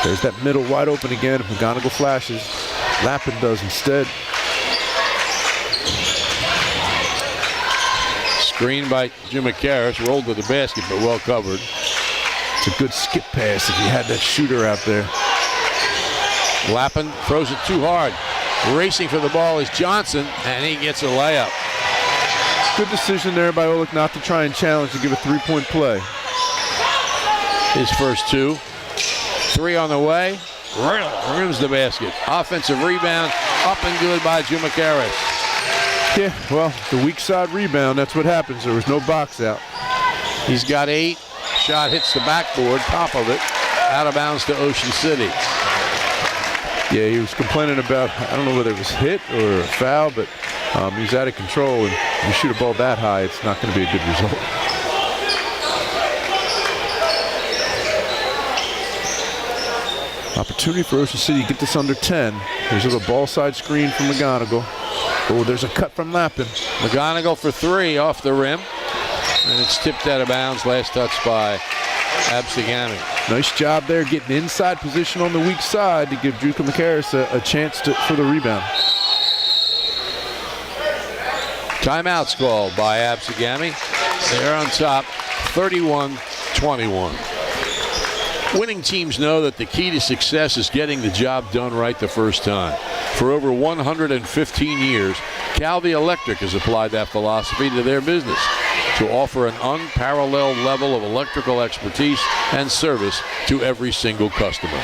There's that middle wide open again. If McGonigal flashes, Lappin does instead. Screen by Jubakaris. Rolled to the basket, but well covered. It's a good skip pass if you had that shooter out there. Lappin throws it too hard. Racing for the ball is Johnson, and he gets a layup. Good decision there by Olick not to try and challenge to give a 3-point play. His first 2. 3 on the way. Rims the basket. Offensive rebound. Up and good by Jubakaris. Yeah, well, the weak side rebound, that's what happens. There was no box out. He's got 8. Shot hits the backboard, top of it. Out of bounds to Ocean City. Yeah, he was complaining about, I don't know whether it was hit or a foul, but he's out of control. And you shoot a ball that high, it's not going to be a good result. Opportunity for Ocean City to get this under 10. There's a little ball side screen from McGonigal. Oh, there's a cut from Lappin. McGonigal for 3 off the rim. And it's tipped out of bounds. Last touch by ABSEGAMI. Nice job there getting inside position on the weak side to give Jubakaris a chance for the rebound. Timeouts called by ABSEGAMI. They're on top, 31-21. Winning teams know that the key to success is getting the job done right the first time. For over 115 years, Calvi Electric has applied that philosophy to their business to offer an unparalleled level of electrical expertise and service to every single customer.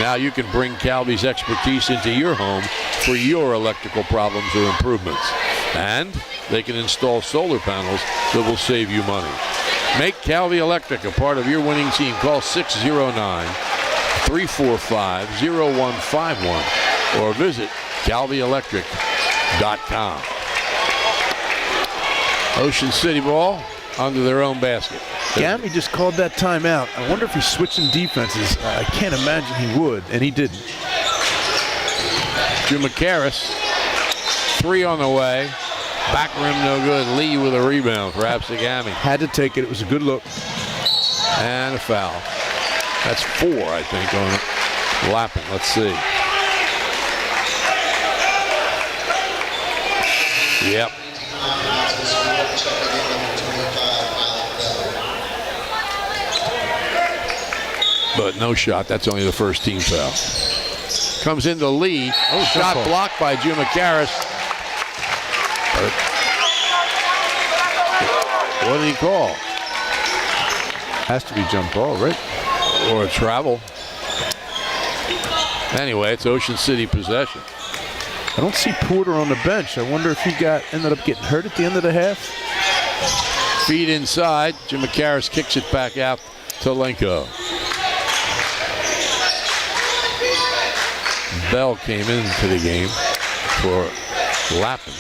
Now you can bring Calvi's expertise into your home for your electrical problems or improvements. And they can install solar panels that will save you money. Make Calvi Electric a part of your winning team. Call 609-345-0151 or visit calvielectric.com. Ocean City ball under their own basket. GAMI just called that timeout. I wonder if he's switching defenses. I can't imagine he would, and he didn't. Jubakaris, 3 on the way. Back rim no good. Lee with a rebound for ABSEGAMI. Had to take it. It was a good look. And a foul. That's 4, I think, on Lappin. Let's see. Yep. But no shot. That's only the first team foul. Comes into Lee. Oh, shot blocked by Jubakaris. What did he call? Has to be jump ball, right? Or a travel. Anyway, it's Ocean City possession. I don't see Porter on the bench. I wonder if he ended up getting hurt at the end of the half. Feed inside. Jubakaris kicks it back out to Lenko. Bell came into the game for Lappin.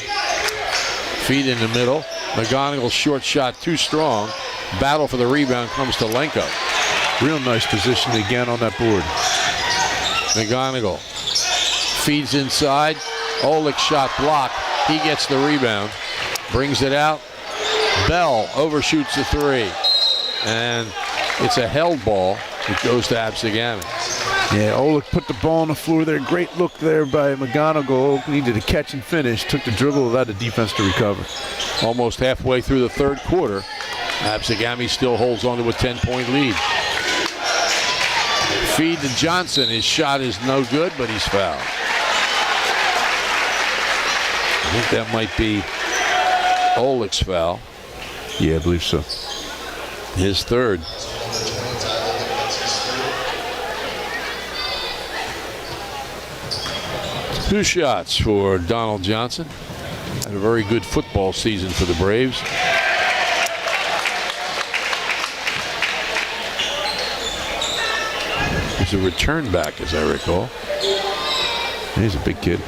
Feed in the middle. McGonigal's short shot too strong. Battle for the rebound comes to Lenko. Real nice position again on that board. McGonigal feeds inside. Olick shot blocked. He gets the rebound. Brings it out. Bell overshoots the three. And it's a held ball. It goes to ABSEGAMI. Yeah, Olick put the ball on the floor there. Great look there by McGonigal. Needed a catch and finish. Took the dribble, allowed the defense to recover. Almost halfway through the third quarter, ABSEGAMI still holds on to a 10-point lead. Feed to Johnson. His shot is no good, but he's fouled. I think that might be Olick's foul. Yeah, I believe so. His third. Two shots for Donald Johnson. Had a very good football season for the Braves. He's a return back, as I recall. He's a big kid.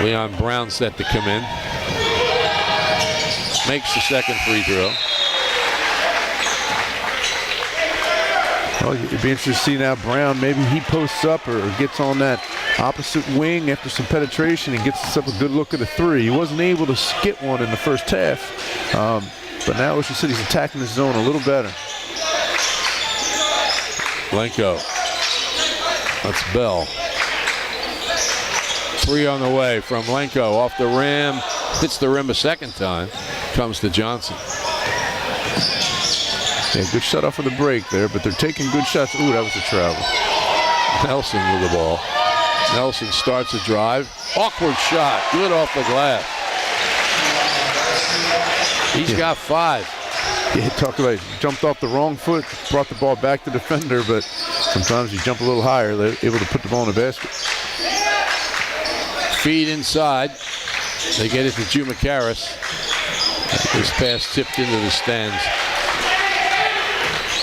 Leon Brown set to come in. Makes the second free throw. Well, it'd be interesting to see now Brown. Maybe he posts up or gets on that opposite wing after some penetration and gets us up a good look at a three. He wasn't able to get one in the first half, but now Ocean City's attacking the zone a little better. Lenko. That's Bell. Three on the way from Lenko. Off the rim. Hits the rim a second time. Comes to Johnson. Yeah, good shot off of the break there, but they're taking good shots. Ooh, that was a travel. Nelson with the ball. Nelson starts a drive. Awkward shot. Good off the glass. He's got 5. Yeah, talk about it. Jumped off the wrong foot, brought the ball back to the defender, but sometimes you jump a little higher, they're able to put the ball in the basket. Feed inside. They get it to Drew McCarris. This pass tipped into the stands.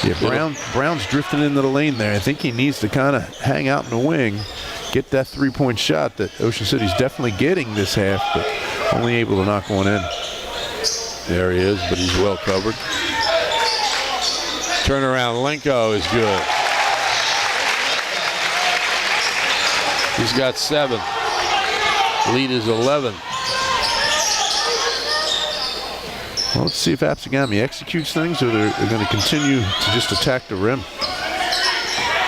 Yeah, Brown's drifting into the lane there. I think he needs to kind of hang out in the wing, get that three-point shot that Ocean City's definitely getting this half, but only able to knock one in. There he is, but he's well covered. Turnaround, Lenko is good. He's got 7. Lead is 11. Well, let's see if ABSEGAMI executes things or they're going to continue to just attack the rim.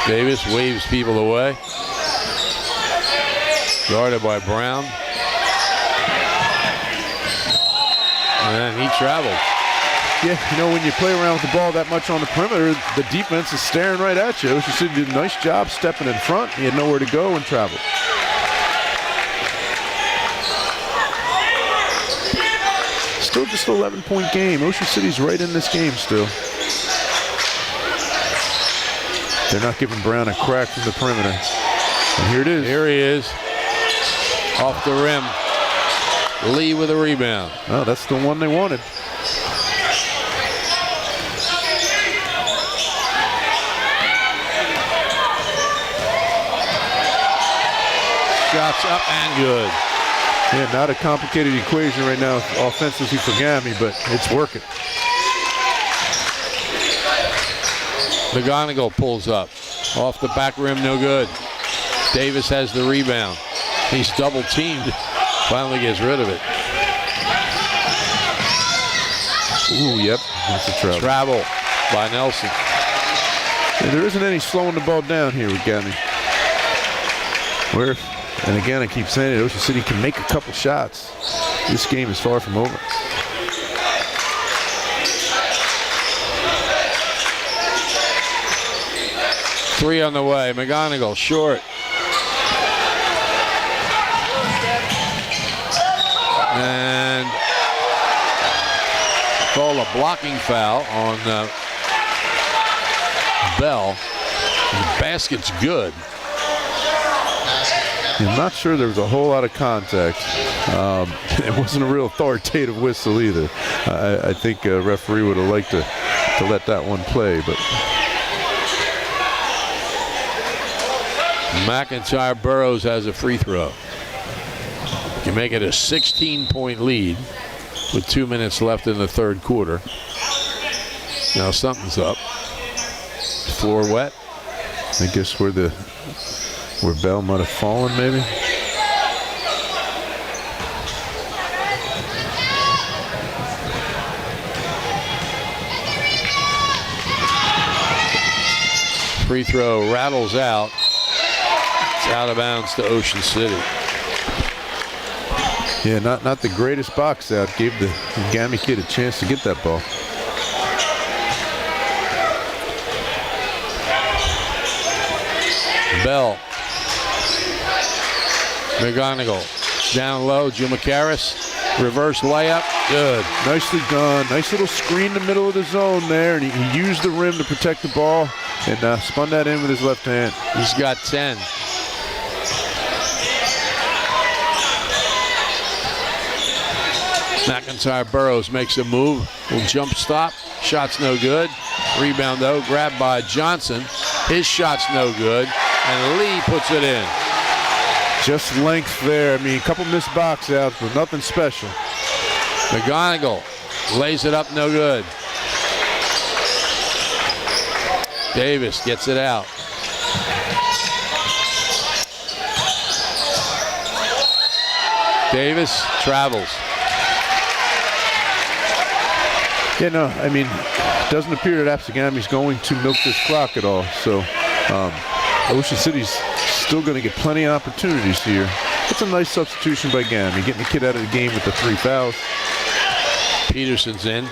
Davis waves people away. Guarded by Brown. And then he traveled. Yeah, you know, when you play around with the ball that much on the perimeter, the defense is staring right at you. Ocean City did a nice job stepping in front. He had nowhere to go and traveled. Still just an 11-point game. Ocean City's right in this game still. They're not giving Brown a crack from the perimeter. And here it is. Here he is. Off the rim. Lee with a rebound. Oh, that's the one they wanted. Shots up and good. Yeah, not a complicated equation right now offensively for Gami, but it's working. McGonigal pulls up. Off the back rim, no good. Davis has the rebound. He's double teamed. Finally gets rid of it. Ooh, yep, that's a travel. Travel by Nelson. Yeah, there isn't any slowing the ball down here with Gami. And again, I keep saying it, Ocean City can make a couple shots. This game is far from over. Three on the way. McGonigal short. And call a blocking foul on Bell. The basket's good. I'm not sure there was a whole lot of contact. It wasn't a real authoritative whistle either. I think a referee would have liked to let that one play, but McIntyre Burroughs has a free throw. You make it a 16-point lead with 2 minutes left in the third quarter. Now something's up. Floor wet. I guess where Bell might have fallen, maybe. Free throw rattles out. It's out of bounds to Ocean City. Yeah, not the greatest box out. Gave the ABSEGAMI kid a chance to get that ball. Bell. McGonigal. Down low, Jumacaris. Reverse layup. Good. Nicely done. Nice little screen in the middle of the zone there, and he used the rim to protect the ball and spun that in with his left hand. He's got 10. McIntyre Burroughs makes a move. Little jump stop. Shot's no good. Rebound though, grabbed by Johnson. His shot's no good, and Lee puts it in. Just length there. I mean, a couple missed box outs, but nothing special. McGonigal lays it up, no good. Davis gets it out. Davis travels. Yeah, no, I mean, it doesn't appear that ABSEGAMI's going to milk this clock at all. So Ocean City's still going to get plenty of opportunities here. It's a nice substitution by ABSEGAMI, getting the kid out of the game with the 3 fouls. Peterson's in.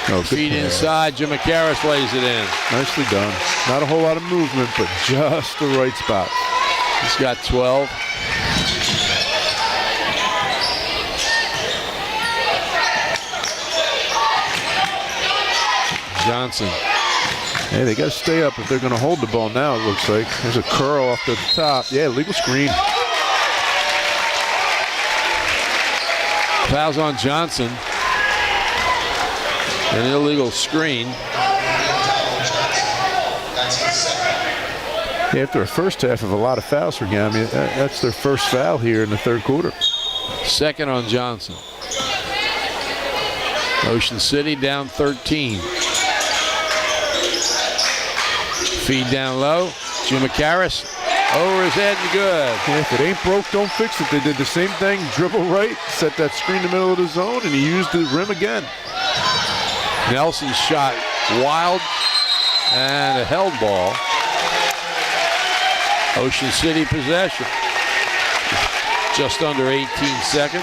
Oh, feet inside, Jumacaris lays it in. Nicely done. Not a whole lot of movement, but just the right spot. He's got 12. Johnson. Hey, they got to stay up if they're going to hold the ball now, it looks like. There's a curl off the top. Yeah, legal screen. Fouls on Johnson. An illegal screen. Yeah, after a first half of a lot of fouls for ABSEGAMI, that's their first foul here in the third quarter. Second on Johnson. Ocean City down 13. Feed down low. Jumacaris over his head and good. Yeah, if it ain't broke, don't fix it. They did the same thing. Dribble right, set that screen in the middle of the zone, and he used the rim again. Nelson's shot wild and a held ball. Ocean City possession. Just under 18 seconds.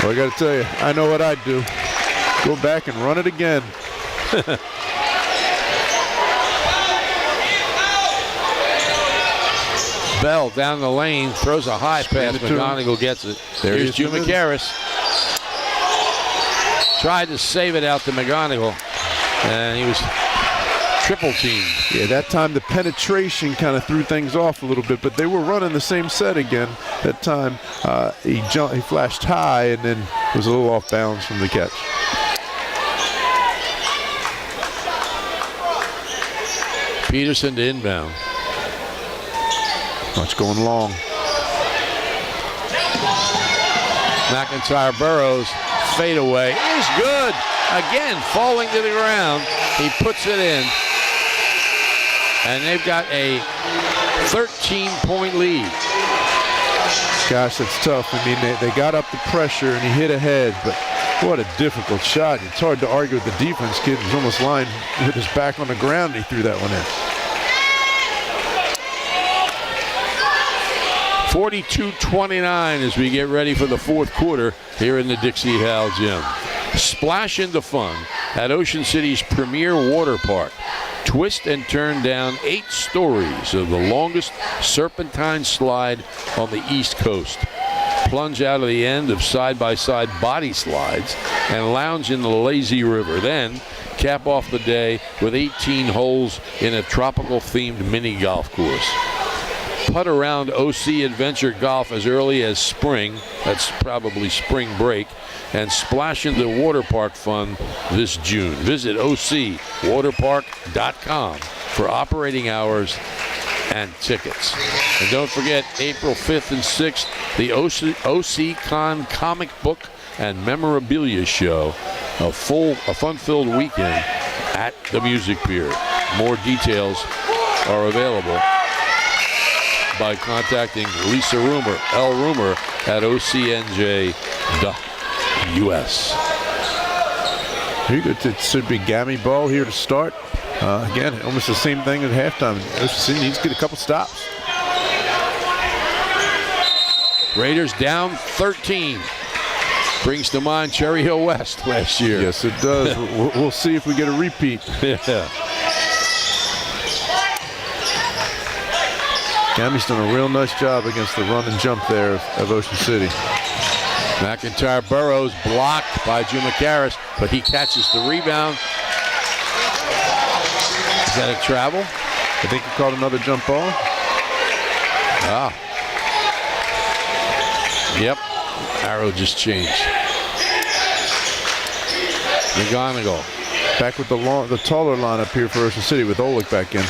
Well, I got to tell you, I know what I'd do. Go back and run it again. Bell down the lane, throws a high pass. McGonigal gets it. Here's Jumacaris. Tried to save it out to McGonigal, and he was triple teamed. Yeah, that time the penetration kind of threw things off a little bit, but they were running the same set again. That time he flashed high and then was a little off balance from the catch. Peterson to inbound. Much going long. McIntyre Burroughs fadeaway is good. Again, falling to the ground. He puts it in. And they've got a 13-point lead. Gosh, that's tough. I mean, they got up the pressure and he hit ahead, but what a difficult shot. It's hard to argue with the defense. Kid was almost lying with his back on the ground and he threw that one in. 42-29 as we get ready for the fourth quarter here in the Dixie Hal Gym. Splash into fun at Ocean City's premier water park. Twist and turn down 8 stories of the longest serpentine slide on the East Coast. Plunge out of the end of side-by-side body slides and lounge in the lazy river. Then cap off the day with 18 holes in a tropical-themed mini golf course. putt around OC Adventure Golf as early as spring. That's probably spring break. And splash into water park fun this June. Visit ocwaterpark.com for operating hours and tickets. And don't forget, April 5th and 6th, the OC Con comic book and memorabilia show. A fun-filled weekend at the Music Pier. More details are available by contacting Lisa Rumor, L. Rumor, at ocnj.us. Here you go. It should be Gammy ball here to start. Again, almost the same thing at halftime. Ocean City needs to get a couple stops. Raiders down 13. Brings to mind Cherry Hill West last year. Yes, it does. We'll see if we get a repeat. Yeah. Gammy's done a real nice job against the run and jump there of Ocean City. McIntyre Burrows blocked by Jumacaris, but he catches the rebound. Is that a travel? I think he called another jump ball. Ah. Yep. Arrow just changed. McGonigal. Back with the taller lineup here for Ocean City with Olick back in.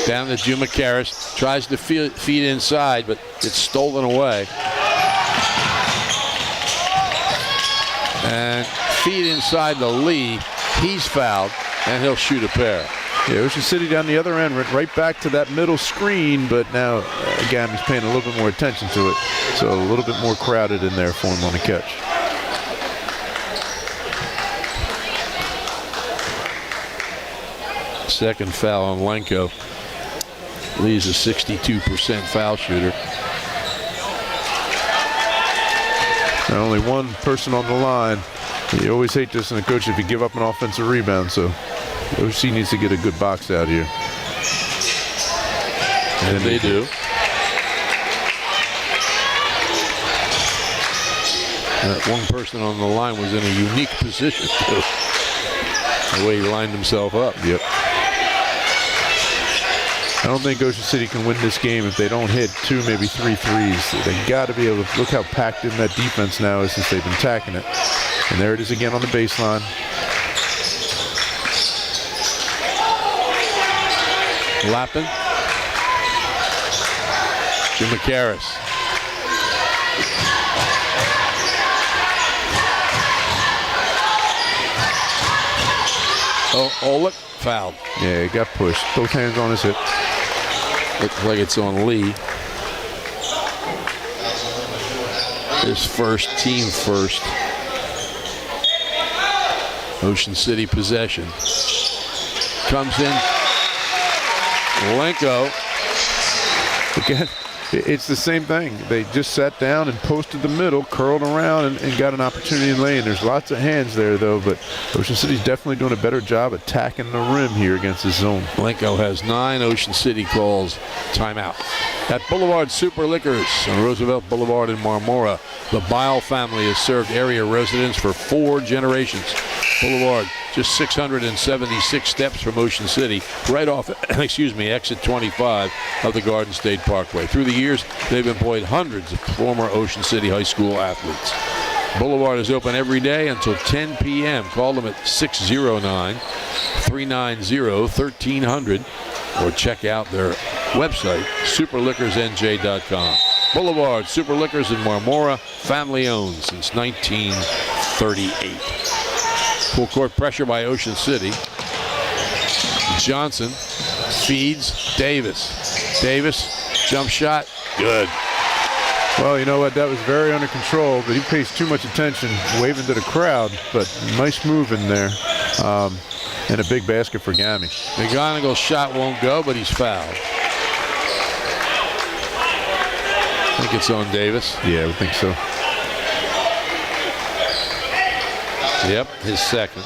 Down to Jumacaris. Tries to feed inside, but it's stolen away. And feed inside to Lee. He's fouled, and he'll shoot a pair. Yeah, Ocean City down the other end, went right back to that middle screen, but now, again, he's paying a little bit more attention to it. So a little bit more crowded in there for him on the catch. Second foul on Lenko. Lee's a 62% foul shooter. And only one person on the line. You always hate this in a coach if you give up an offensive rebound, so OC needs to get a good box out here. And they do. That one person on the line was in a unique position, too. The way he lined himself up. Yep. I don't think Ocean City can win this game if they don't hit 2, maybe 3 threes. They got to be able to look how packed in that defense now is since they've been attacking it. And there it is again on the baseline. Lappin. Jumacaris. Oh, Olick fouled. Yeah, he got pushed. Both hands on his hip. Looks like it's on Lee. His first, team first. Ocean City possession. Comes in. Lenko. Again, it's the same thing. They just sat down and posted the middle, curled around, and got an opportunity in lane. There's lots of hands there, though, but Ocean City's definitely doing a better job attacking the rim here against this zone. Lenko has 9. Ocean City calls timeout. At Boulevard Super Liquors on Roosevelt Boulevard in Marmora, the Bile family has served area residents for 4 generations. Boulevard, just 676 steps from Ocean City, right off, exit 25 of the Garden State Parkway. Through the years, they've employed hundreds of former Ocean City High School athletes. Boulevard is open every day until 10 p.m. Call them at 609-390-1300 or check out their website, superliquorsnj.com. Boulevard Super Liquors in Marmora, family owned since 1938. Full court pressure by Ocean City. Johnson feeds Davis. Davis, jump shot, good. Well, you know what? That was very under control, but he pays too much attention, waving to the crowd. But nice move in there. And a big basket for Gammy. McGonigal's shot won't go, but he's fouled. I think it's on Davis. Yeah, I would think so. Yep, his second.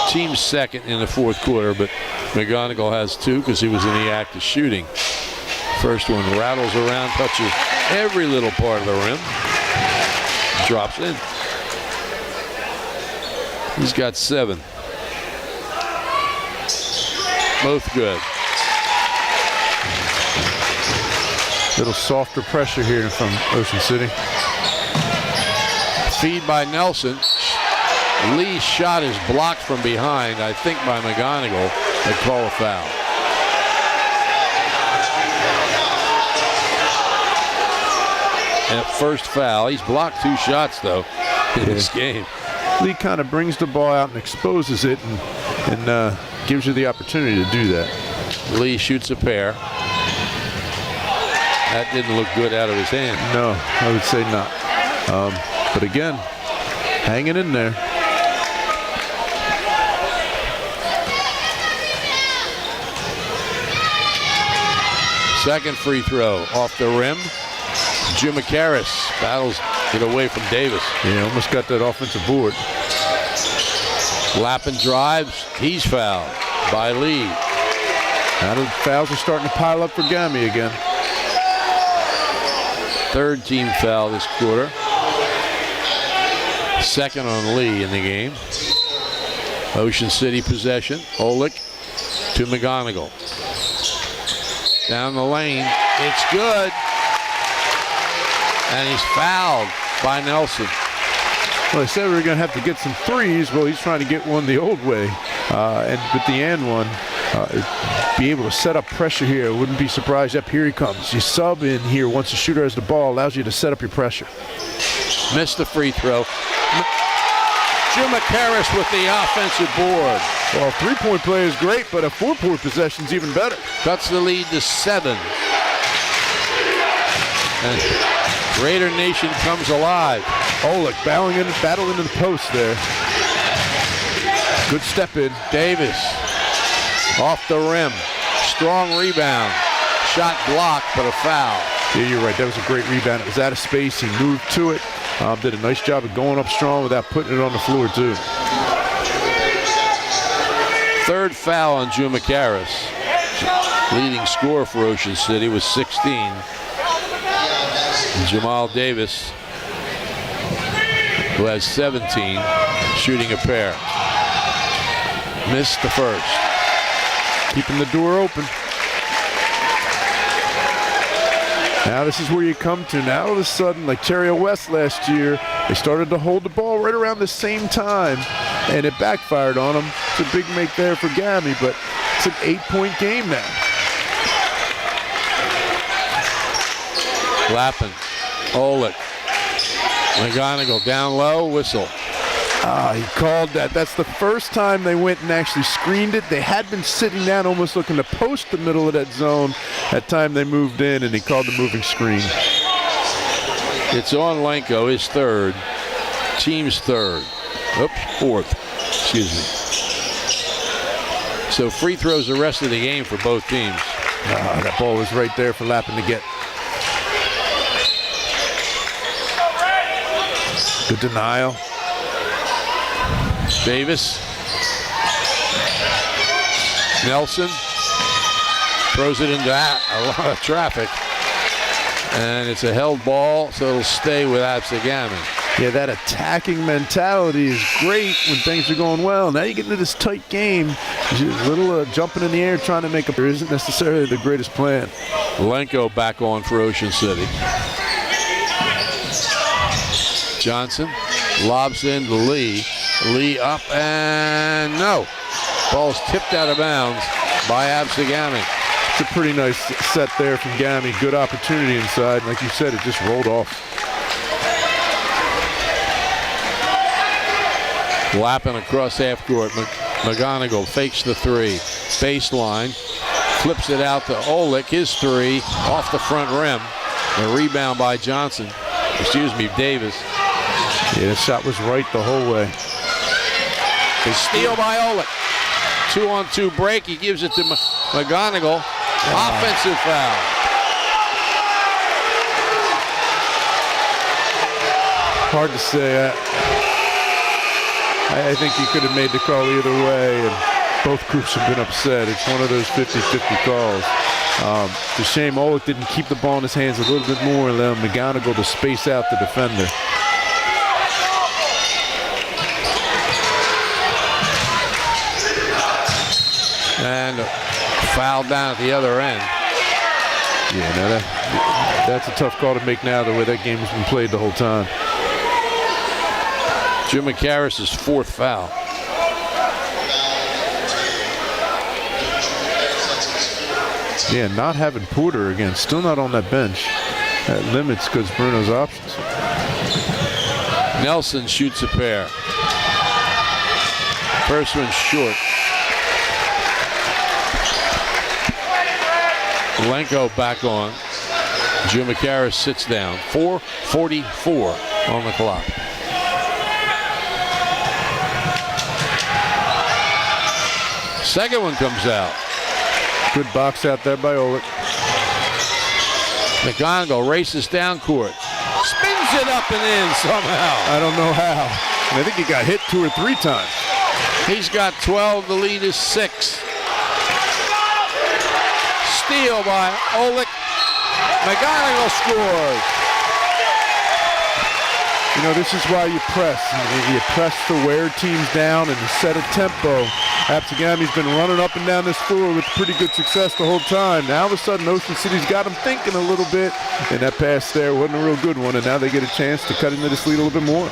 Team's second in the fourth quarter, but McGonigal has 2 because he was in the act of shooting. First one rattles around, touches every little part of the rim, drops in. He's got 7. Both good. Little softer pressure here from Ocean City. Feed by Nelson. Lee's shot is blocked from behind, I think by McGonigal. They call a foul. And first foul. He's blocked 2 shots, though, in this game. Lee kind of brings the ball out and exposes it and gives you the opportunity to do that. Lee shoots a pair. That didn't look good out of his hand. No, I would say not. But again, hanging in there. Second free throw off the rim. Jim McCarris battles it away from Davis. Yeah, almost got that offensive board. Lappin drives. He's fouled by Lee. Now the fouls are starting to pile up for Gami again. Third team foul this quarter. Second on Lee in the game. Ocean City possession. Olick to McGonigal. Down the lane. It's good. And he's fouled by Nelson. Well, they said we were going to have to get some threes. Well, he's trying to get one the old way. And with the and one, be able to set up pressure here. Wouldn't be surprised. Up here he comes. You sub in here once the shooter has the ball, allows you to set up your pressure. Missed the free throw. Jim McCarris with the offensive board. Well, three-point play is great, but a four-point possession is even better. Cuts the lead to 7. And Raider Nation comes alive. Olick battling in the post there. Good step in. Davis off the rim. Strong rebound. Shot blocked, but a foul. Yeah, you're right. That was a great rebound. It was out of space. He moved to it. Did a nice job of going up strong without putting it on the floor, too. Third foul on Jim McCarris. Leading scorer for Ocean City was 16. And Jamal Davis, who has 17, shooting a pair. Missed the first. Keeping the door open. Now this is where you come to. Now all of a sudden, like Terry West last year, they started to hold the ball right around the same time, and it backfired on them. It's a big make there for Gami, but it's an 8-point game now. Lappin, Olick, McGonigal down low, whistle. He called that. That's the first time they went and actually screened it. They had been sitting down almost looking to post the middle of that zone. That time they moved in and he called the moving screen. It's on Lenko, his third. Team's third. Oops, fourth. Excuse me. So free throws the rest of the game for both teams. That ball was right there for Lappin to get. Good denial. Davis. Nelson throws it into a lot of traffic. And it's a held ball, so it'll stay with ABSEGAMI. Yeah, that attacking mentality is great when things are going well. Now you get into this tight game. A little jumping in the air trying to make a... There isn't necessarily the greatest plan. Lenko back on for Ocean City. Johnson lobs into Lee. Lee up and no. Ball's tipped out of bounds by ABSEGAMI. It's a pretty nice set there from Gami. Good opportunity inside. Like you said, it just rolled off. Lappin across half court. McGonigal fakes the three. Baseline. Flips it out to Olick. His three off the front rim. The rebound by Johnson. Excuse me, Davis. Yeah, the shot was right the whole way. A steal by Olick. 2-on-2 break. He gives it to McGonigal. Offensive foul. Hard to say. I think he could have made the call either way, and both groups have been upset. It's one of those 50-50 calls. It's a shame Olick didn't keep the ball in his hands a little bit more and allow McGonigal to space out the defender. And Foul down at the other end. Yeah, now that's a tough call to make now, the way that game has been played the whole time. Jim McCarris' fourth foul. Yeah, not having Porter again, still not on that bench. That limits because Bruno's options. Nelson shoots a pair. First one's short. Lenko back on. Jim McCarris sits down. 4:44 on the clock. Second one comes out. Good box out there by Olick. McGonigal races down court. Spins it up and in somehow. I don't know how. And I think he got hit 2 or 3 times. He's got 12. The lead is 6. Steal by Olick. McGonigal scores. You know, this is why you press. You press to wear teams down and to set a tempo. ABSEGAMI's been running up and down this floor with pretty good success the whole time. Now, all of a sudden, Ocean City's got them thinking a little bit, and that pass there wasn't a real good one, and now they get a chance to cut into this lead a little bit more.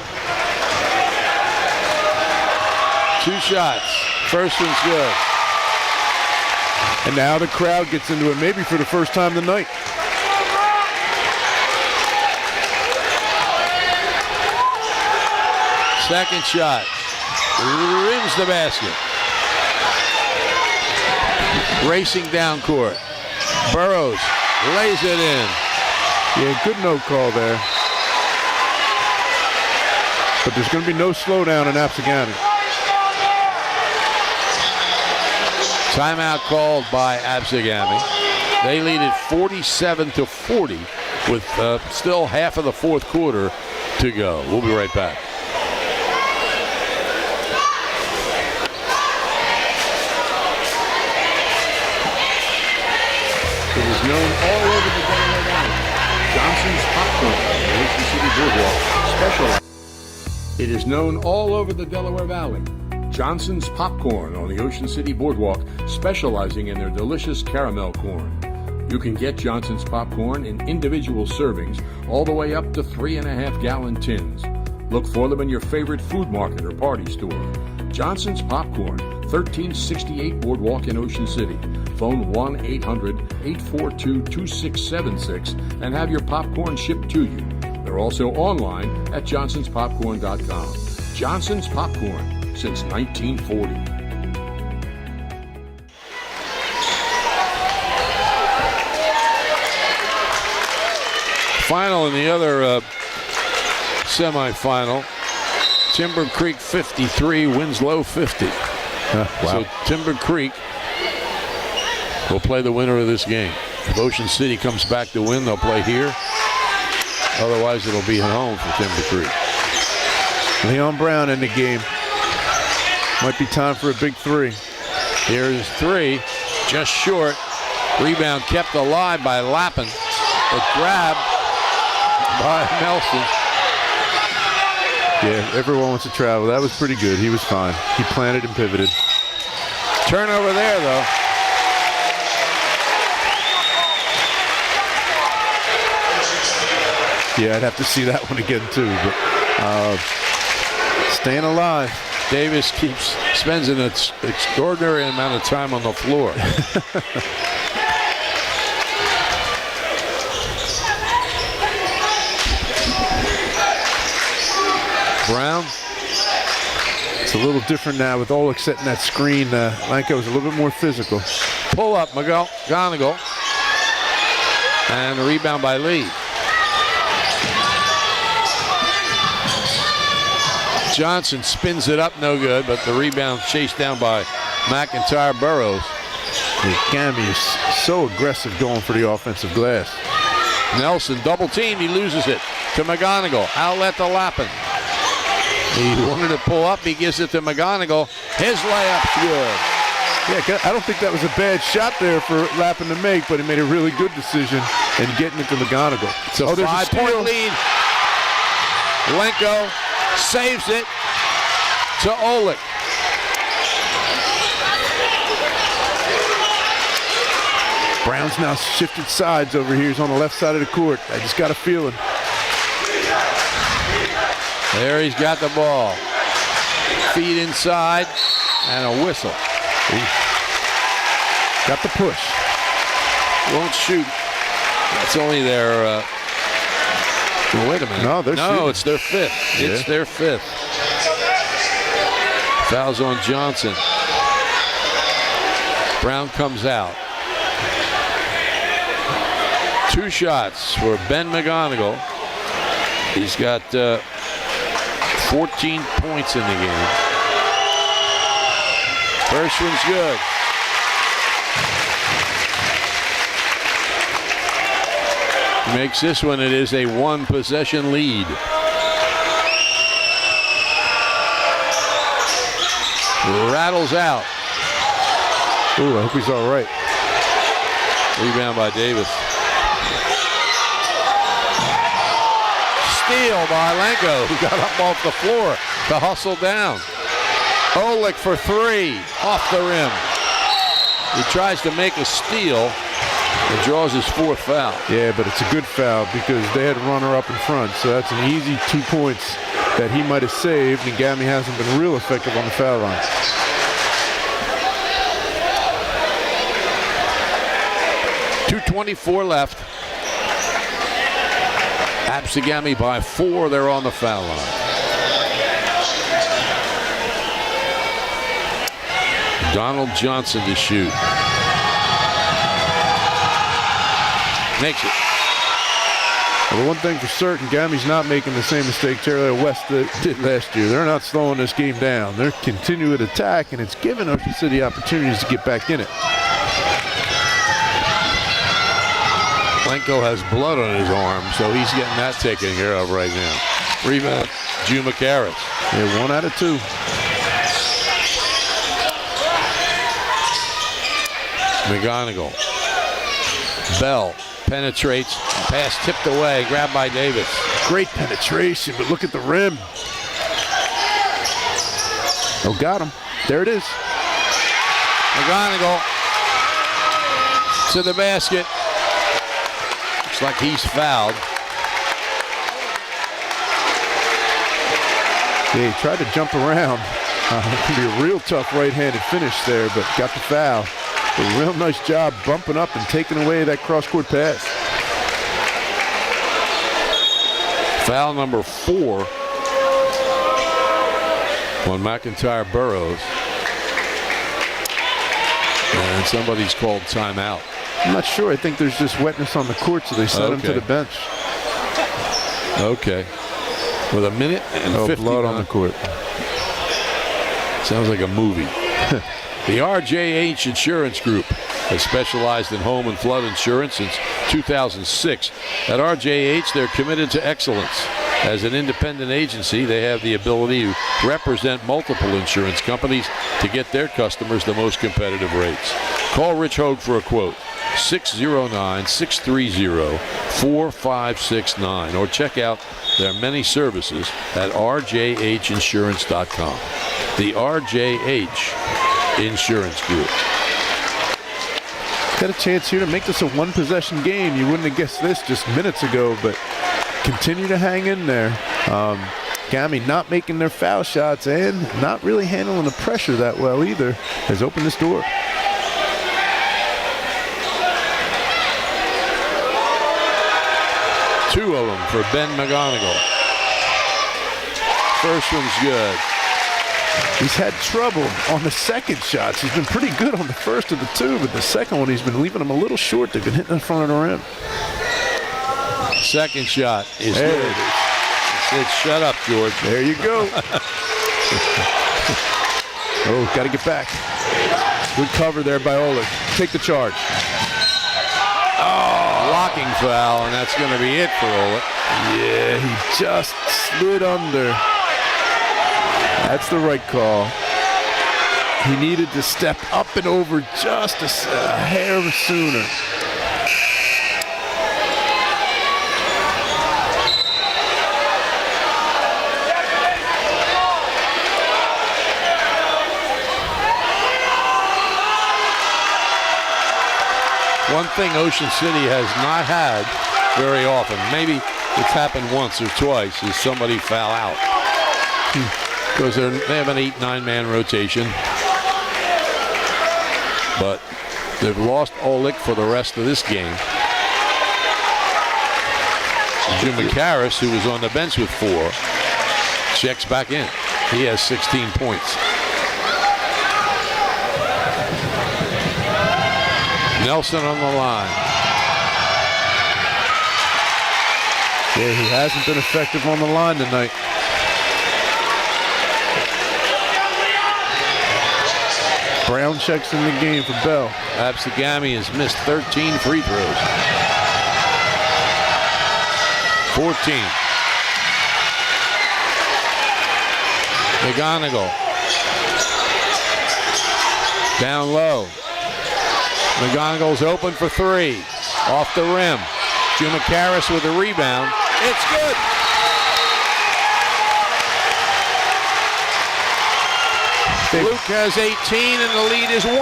2 shots. First one's good. And now the crowd gets into it, maybe for the first time tonight. Second shot. Rims the basket. Racing down court. Burrows lays it in. Yeah, good no call there. But there's going to be no slowdown in ABSEGAMI. Timeout called by ABSEGAMI. They lead it 47-40 with still half of the fourth quarter to go. We'll be right back. It is known all over the Delaware Valley. Johnson's Popcorn on the Ocean City Boardwalk. It is known all over the Delaware Valley. Johnson's Popcorn on the Ocean City Boardwalk, specializing in their delicious caramel corn. You can get Johnson's Popcorn in individual servings all the way up to 3.5-gallon tins. Look for them in your favorite food market or party store. Johnson's Popcorn, 1368 Boardwalk in Ocean City. Phone 1-800-842-2676 and have your popcorn shipped to you. They're also online at johnsonspopcorn.com. Johnson's Popcorn, since 1940. Final in the other semifinal. Timber Creek 53, Winslow 50. Wow. So Timber Creek will play the winner of this game. If Ocean City comes back to win, they'll play here. Otherwise, it'll be at home for Timber Creek. Leon Brown in the game. Might be time for a big 3. Here's 3, just short. Rebound kept alive by Lappin, but grabbed by Nelson. Yeah, everyone wants to travel. That was pretty good. He was fine. He planted and pivoted. Turnover there, though. Yeah, I'd have to see that one again, too. But staying alive. Davis spends an extraordinary amount of time on the floor. Brown. It's a little different now with Olick setting that screen. Lanka was a little bit more physical. Pull up, McGonigal. And a rebound by Lee. Johnson spins it up, no good, but the rebound chased down by McIntyre. Burrows. Gami is so aggressive going for the offensive glass. Nelson double teamed, he loses it to McGonigal. Outlet to Lappin. He wanted to pull up, he gives it to McGonigal. His layup's good. Yeah, I don't think that was a bad shot there for Lappin to make, but he made a really good decision in getting it to McGonigal. It's a 5-point lead. Lenko saves it to Olick. Brown's now shifted sides over here. He's on the left side of the court. I just got a feeling. There he's got the ball. Feet inside and a whistle. Got the push. Won't shoot. That's only their. Well, wait a minute. No, shooting. It's their fifth. Yeah. It's their fifth. Fouls on Johnson. Brown comes out. 2 shots for Ben McGonigal. He's got 14 points in the game. First one's good. Makes this one, it is a 1-possession lead. Rattles out. Ooh, I hope he's all right. Rebound by Davis. Steal by Lenko, who got up off the floor to hustle down. Olick for 3, off the rim. He tries to make a steal and draws his 4th foul. Yeah, but it's a good foul because they had runner up in front, so that's an easy 2 points that he might have saved, and Gami hasn't been real effective on the foul line. .224 left. ABSEGAMI by 4. They're on the foul line. Donald Johnson to shoot. Makes it. Well, the one thing for certain, Gami's not making the same mistake Terry West did last year. They're not slowing this game down. They're continuing to attack, and it's given Ocean City opportunities to get back in it. Lenko has blood on his arm, so he's getting that taken care of right now. Rebound, Juma Karras. Yeah, 1 out of 2. McGonigal. Bell penetrates, pass tipped away, grabbed by Davis. Great penetration, but look at the rim. Oh, got him. There it is. McGonigal to the basket. Looks like he's fouled. Yeah, he tried to jump around. It could be a real tough right-handed finish there, but got the foul. A real nice job bumping up and taking away that cross-court pass. Foul number 4 on McIntyre Burroughs. And somebody's called timeout. I'm not sure. I think there's just wetness on the court, so they sent him to the bench. Okay. With a minute and 50 blood on the court. Sounds like a movie. The RJH Insurance Group has specialized in home and flood insurance since 2006. At RJH, they're committed to excellence. As an independent agency, they have the ability to represent multiple insurance companies to get their customers the most competitive rates. Call Rich Hogue for a quote, 609-630-4569, or check out their many services at rjhinsurance.com. The RJH Insurance Group. Got a chance here to make this a 1-possession game. You wouldn't have guessed this just minutes ago, but continue to hang in there. Gami not making their foul shots and not really handling the pressure that well either has opened this door. Two of them for Ben McGonigal. First one's good. He's had trouble on the second shots. He's been pretty good on the first of the 2, but the second one he's been leaving them a little short. They've been hitting in front of the rim. Second shot is there good. It is. It's shut up, George. There you go. Oh, got to get back. Good cover there by Olick. Take the charge. Oh, blocking foul, and that's going to be it for Olick. Yeah, he just slid under. That's the right call. He needed to step up and over just a hair sooner. One thing Ocean City has not had very often, maybe it's happened once or twice, is somebody foul out. Because they have an 8-9 man rotation. But they've lost Olick for the rest of this game. Jim McCarris, who was on the bench with 4, checks back in. He has 16 points. Nelson on the line. Yeah, he hasn't been effective on the line tonight. Brown checks in the game for Bell. ABSEGAMI has missed 13 free throws. 14. McGonigal. Down low. McGonigal's open for 3. Off the rim. Jim McCarris with a rebound. It's good. Luke has 18 and the lead is 1.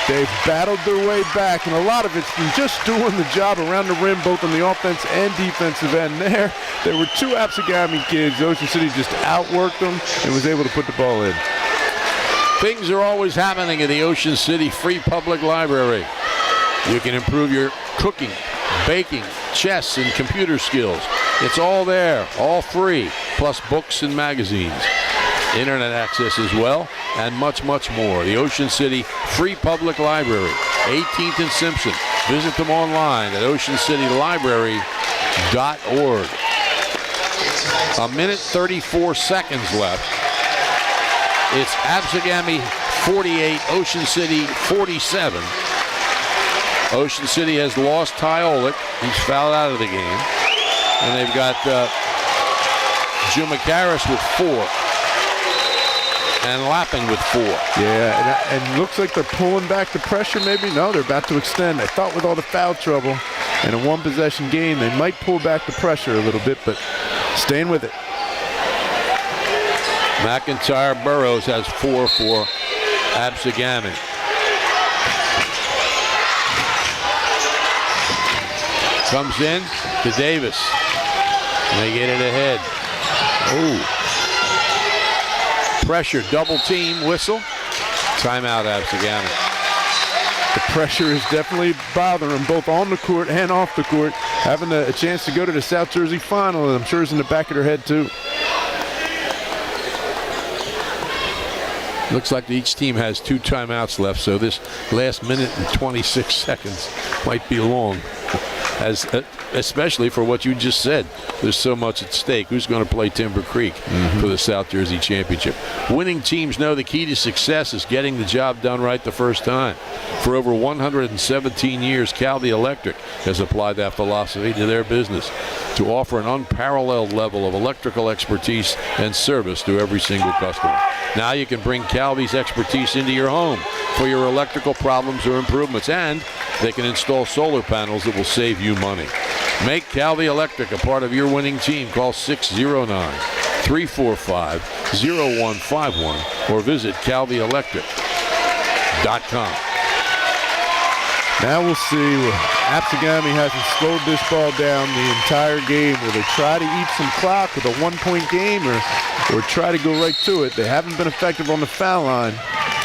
They've battled their way back, and a lot of it's been just doing the job around the rim, both on the offense and defensive end. There were 2 ABSEGAMI kids. Ocean City just outworked them and was able to put the ball in. Things are always happening at the Ocean City Free Public Library. You can improve your cooking, baking, chess, and computer skills. It's all there, all free, plus books and magazines. Internet access as well, and much, much more. The Ocean City Free Public Library, 18th and Simpson. Visit them online at oceancitylibrary.org. A minute 34 seconds left. It's ABSEGAMI 48, Ocean City 47. Ocean City has lost Ty Olick. He's fouled out of the game. And they've got Jim McCarris with 4. And Lappin with 4. Yeah, and looks like they're pulling back the pressure maybe. No, they're about to extend. I thought with all the foul trouble and a 1-possession game, they might pull back the pressure a little bit, but staying with it. McIntyre Burroughs has 4 for ABSEGAMI. Comes in to Davis. And they get it ahead. Oh. Pressure, double team, whistle. Timeout, ABSEGAMI. The pressure is definitely bothering them, both on the court and off the court. Having a chance to go to the South Jersey final, and I'm sure is in the back of their head too. Looks like each team has 2 timeouts left, so this last minute and 26 seconds might be long. Especially for what you just said. There's so much at stake. Who's going to play Timber Creek for the South Jersey Championship? Winning teams know the key to success is getting the job done right the first time. For over 117 years, Calvi Electric has applied that philosophy to their business to offer an unparalleled level of electrical expertise and service to every single customer. Now you can bring Calvi's expertise into your home for your electrical problems or improvements, and they can install solar panels that will save you money. Make Calvi Electric a part of your winning team. Call 609-345-0151 or visit calvielectric.com. Now we'll see. ABSEGAMI hasn't slowed this ball down the entire game. Will they try to eat some clock with a 1-point game or try to go right to it? They haven't been effective on the foul line.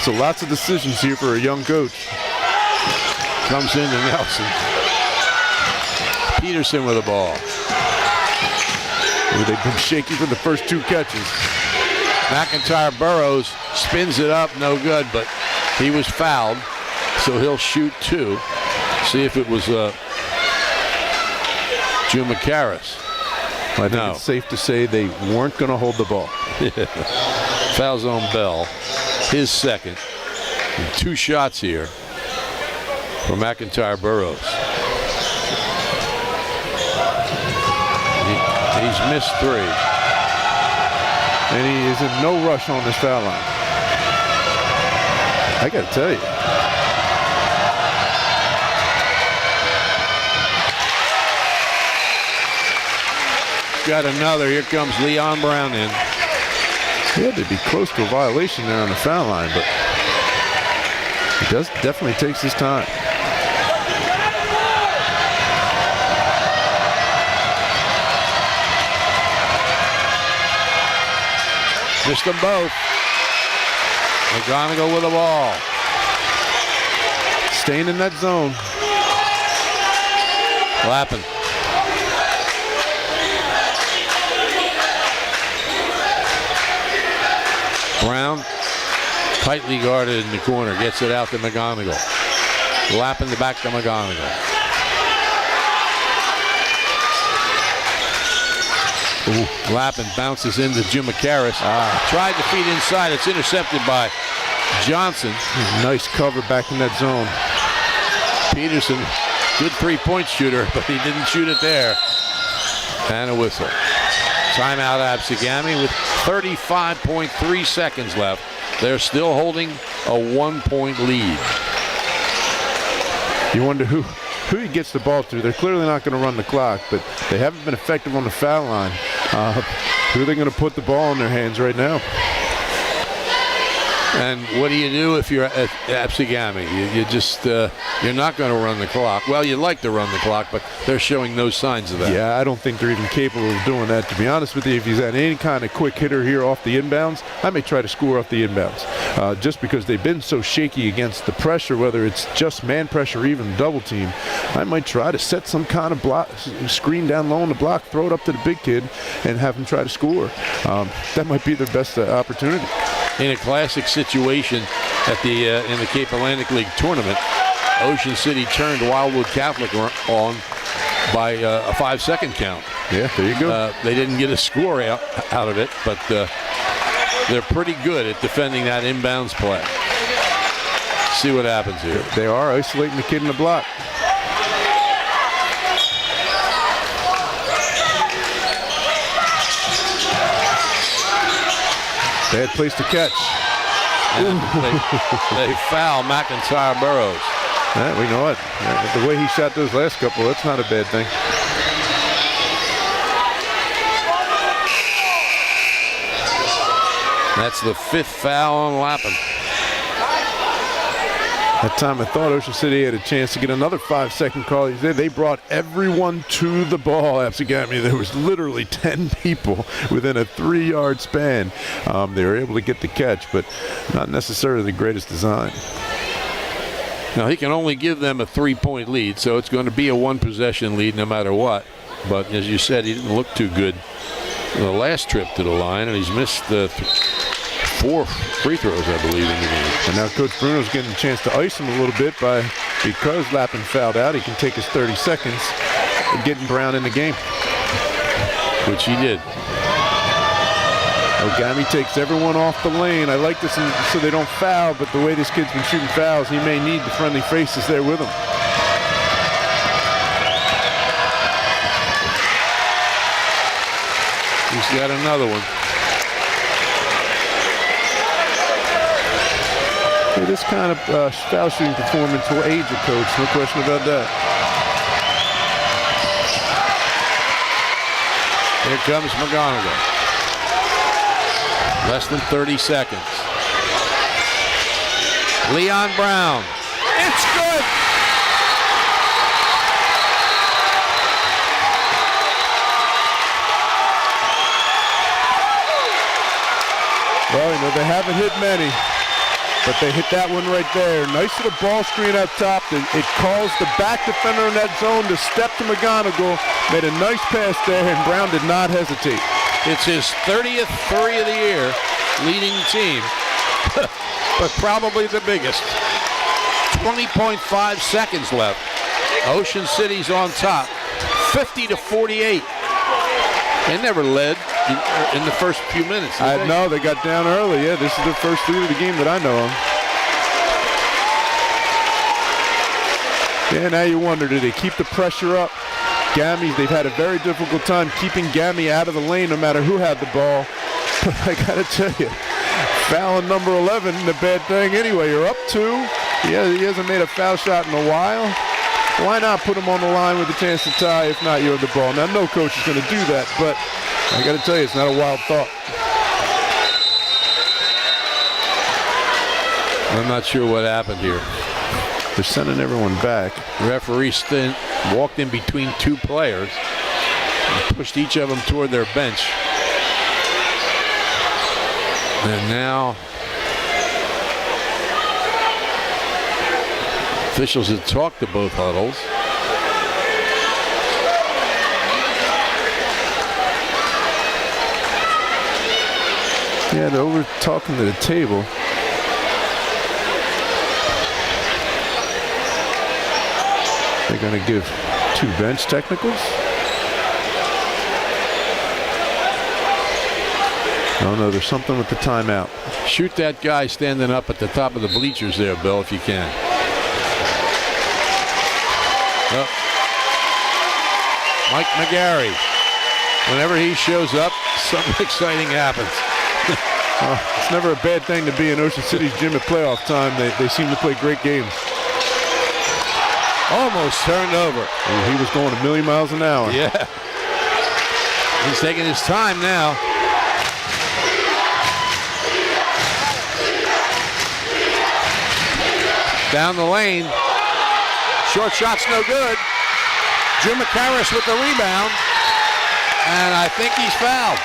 So lots of decisions here for a young coach. Comes in to Nelson. Peterson with the ball. They've been shaky for the first 2 catches. McIntyre Burroughs spins it up, no good, but he was fouled, so he'll shoot 2. See if it was Jim McCarris. I think it's safe to say they weren't going to hold the ball. Foul zone Bell, his second. And 2 shots here for McIntyre Burroughs. He's missed 3. And he is in no rush on this foul line. I got to tell you. Got another. Here comes Leon Brown in. He had to be close to a violation there on the foul line, but he definitely takes his time. Missed them both. McGonigal with the ball. Staying in that zone. Lappin. Brown, tightly guarded in the corner, gets it out to McGonigal. Lappin the back to McGonigal. Ooh. Lappin bounces into Jim McCarris. Tried to feed inside. It's intercepted by Johnson. Nice cover back in that zone. Peterson, good three-point shooter, but he didn't shoot it there. And a whistle. Timeout ABSEGAMI with 35.3 seconds left. They're still holding a 1-point lead. You wonder who he gets the ball to. They're clearly not going to run the clock, but they haven't been effective on the foul line. Who are they going to put the ball in their hands right now? And what do you do if you're at ABSEGAMI? You just you're not going to run the clock. Well, you'd like to run the clock, but they're showing no signs of that. Yeah, I don't think they're even capable of doing that, to be honest with you. If he's at any kind of quick hitter here off the inbounds, I may try to score off the inbounds. Just because they've been so shaky against the pressure, whether it's just man pressure or even double team, I might try to set some kind of block, screen down low on the block, throw it up to the big kid, and have him try to score. That might be their best opportunity. In a classic situation at the in the Cape Atlantic League tournament, Ocean City turned Wildwood Catholic on by a 5-second count. Yeah, there you go. They didn't get a score out of it, but they're pretty good at defending that inbounds play. See what happens here. They are isolating the kid in the block. Bad place to catch. They foul McIntyre Burrows. Yeah, we know it. Yeah, the way he shot those last couple, that's not a bad thing. That's the 5th foul on Lappin. That time I thought Ocean City had a chance to get another 5-second call. They brought everyone to the ball, ABSEGAMI. There was literally 10 people within a 3-yard span. They were able to get the catch, but not necessarily the greatest design. Now, he can only give them a 3-point lead, so it's going to be a 1-possession lead no matter what. But as you said, he didn't look too good the last trip to the line, and he's missed 4 free throws, I believe, in the game. And now Coach Bruno's getting a chance to ice him a little bit because Lappin fouled out. He can take his 30 seconds and getting Brown in the game. Which he did. Ogami takes everyone off the lane. I like this so they don't foul, but the way this kid's been shooting fouls, he may need the friendly faces there with him. He's got another one. This kind of foul shooting performance will age a coach, no question about that. Here comes McGonigal. Less than 30 seconds. Leon Brown. It's good! Well, they haven't hit many. But they hit that one right there. Nice little ball screen up top. It calls the back defender in that zone to step to McGonigal. Made a nice pass there, and Brown did not hesitate. It's his 30th 3 of the year, leading the team, but probably the biggest. 20.5 seconds left. Ocean City's on top, 50-48. They never led in the first few minutes. I know, they got down early. Yeah, this is the first lead of the game that I know of. Yeah, now you wonder, do they keep the pressure up? They've had a very difficult time keeping Gami out of the lane no matter who had the ball. But I got to tell you, fouling number 11 isn't a bad thing anyway. You're up 2. He hasn't made a foul shot in a while. Why not put him on the line with a chance to tie? If not, you have the ball. Now, no coach is going to do that, but I got to tell you, it's not a wild thought. I'm not sure what happened here. They're sending everyone back. The referee walked in between 2 players and pushed each of them toward their bench. And now officials had talked to both huddles. Yeah, they're over talking to the table. They're going to give 2 bench technicals. Oh no, there's something with the timeout. Shoot that guy standing up at the top of the bleachers there, Bill, if you can. Oh. Mike McGarry. Whenever he shows up, something exciting happens. It's never a bad thing to be in Ocean City's gym at playoff time. They seem to play great games. Almost turned over. Ooh, he was going a million miles an hour. Yeah. He's taking his time now. Down the lane. Short shot's no good. Drew McCarris with the rebound. And I think he's fouled.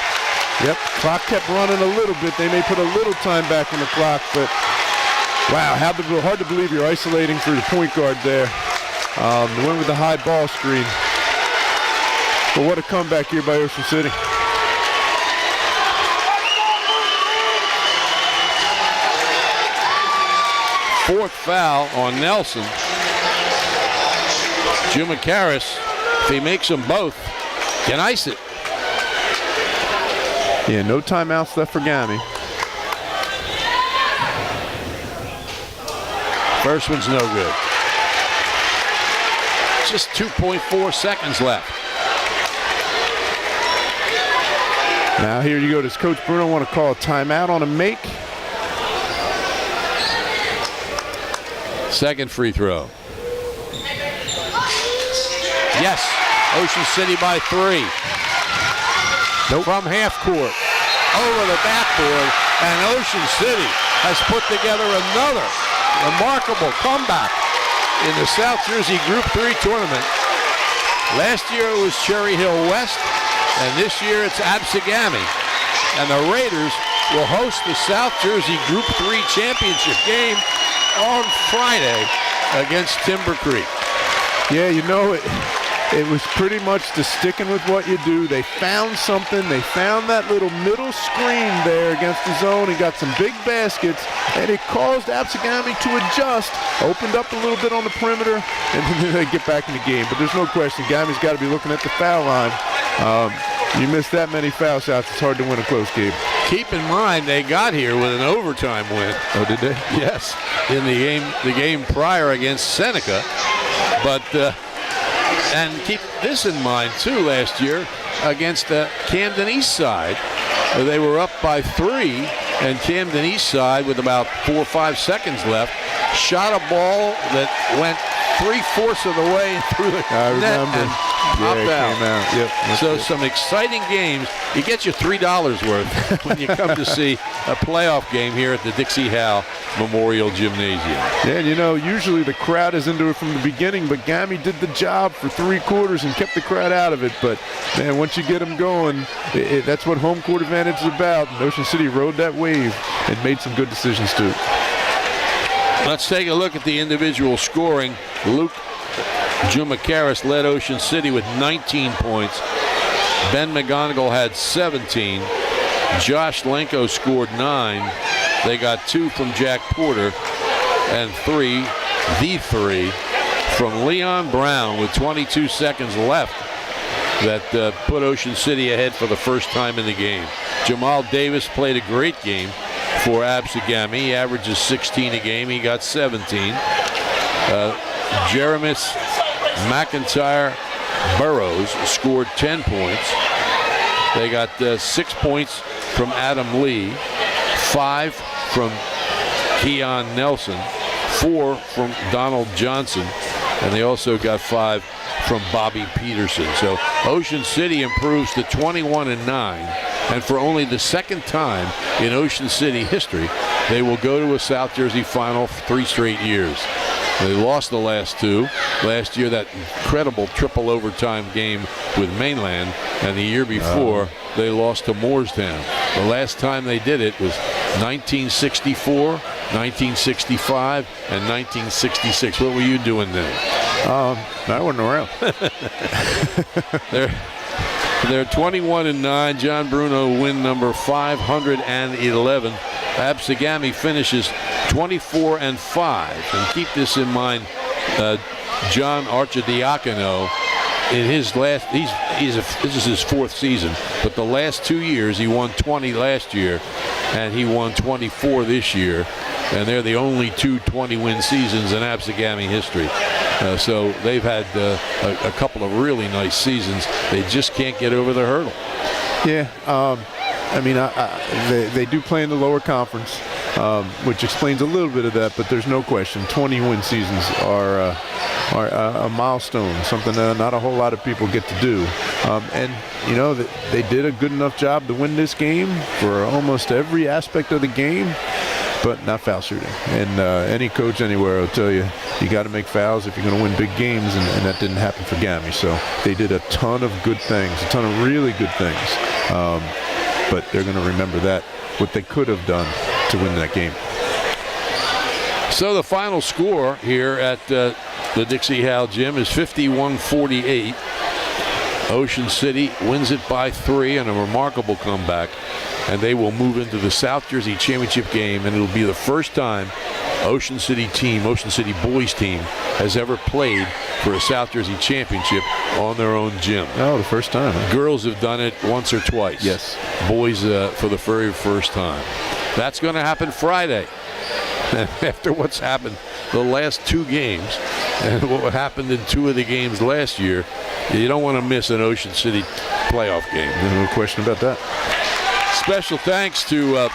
Yep, clock kept running a little bit. They may put a little time back on the clock, but wow, hard to believe you're isolating for the point guard there. The one with the high ball screen. But what a comeback here by Ocean City. Fourth foul on Nelson. Drew McCarris, if he makes them both, can ice it. Yeah, no timeouts left for Gami. First one's no good. Just 2.4 seconds left. Now here you go. Does Coach Bruno want to call a timeout on a make? Second free throw. Yes, Ocean City by 3. Nope. From half court, over the backboard, and Ocean City has put together another remarkable comeback in the South Jersey Group 3 tournament. Last year it was Cherry Hill West, and this year it's ABSEGAMI. And the Raiders will host the South Jersey Group 3 championship game on Friday against Timber Creek. Yeah, you know, it was pretty much the sticking with what you do. They found something. They found that little middle screen there against the zone and got some big baskets, and it caused ABSEGAMI to adjust, opened up a little bit on the perimeter, and then they get back in the game. But there's no question, Gami's got to be looking at the foul line. You miss that many foul shots, it's hard to win a close game. Keep in mind, they got here with an overtime win. Oh, did they? Yes, in the game prior against Seneca. But and keep this in mind too. Last year against Camden East Side, they were up by 3, and Camden East Side, with about 4 or 5 seconds left, shot a ball that went 3/4 of the way through the net and popped out. Yep. So some exciting games. You get your $3 worth when you come to see a playoff game here at the Dixie Howe Memorial Gymnasium. Yeah, and you know, usually the crowd is into it from the beginning, but Gami did the job for 3 quarters and kept the crowd out of it. But, man, once you get them going, that's what home court advantage is about. And Ocean City rode that wave and made some good decisions, too. Let's take a look at the individual scoring. Luke Jumacaris led Ocean City with 19 points. Ben McGonigal had 17. Josh Lenko scored 9. They got 2 from Jack Porter and 3 from Leon Brown with 22 seconds left that put Ocean City ahead for the first time in the game. Jamal Davis played a great game for ABSEGAMI. He averages 16 a game. He got 17. Jeremis McIntyre Burrows scored 10 points. They got 6 points from Adam Lee, 5 from Keon Nelson, 4 from Donald Johnson, and they also got 5 from Bobby Peterson. So Ocean City improves to 21-9, and for only the second time in Ocean City history, they will go to a South Jersey final for 3 straight years. They lost the last 2. Last year, that incredible triple overtime game with Mainland, and the year before, they lost to Moorestown. The last time they did it was 1964, 1965, and 1966. What were you doing then? I wasn't around. They're 21-9. John Bruno win number 511. ABSEGAMI finishes 24-5. And keep this in mind, John Archidiacono, in his last, this is his 4th season, but the last 2 years he won 20 last year, and he won 24 this year, and they're the only 2 20-win seasons in ABSEGAMI history. So they've had a couple of really nice seasons. They just can't get over the hurdle. Yeah, I mean, they do play in the lower conference, which explains a little bit of that, but there's no question 20-win seasons are a milestone, something that not a whole lot of people get to do. And, you know, they did a good enough job to win this game for almost every aspect of the game, but not foul shooting. And any coach anywhere will tell you, you got to make fouls if you're going to win big games, and that didn't happen for GAMI. So they did a ton of good things, a ton of really good things. But they're going to remember that, what they could have done to win that game. So the final score here at the Dixie Howell Gym is 51-48. Ocean City wins it by 3 in a remarkable comeback, and they will move into the South Jersey Championship game, and it'll be the first time Ocean City boys team has ever played for a South Jersey Championship on their own gym. Oh, the first time. Huh? Girls have done it once or twice. Yes. Boys for the very first time. That's going to happen Friday. And after what's happened the last 2 games and what happened in 2 of the games last year, you don't want to miss an Ocean City playoff game. No question about that. Special thanks to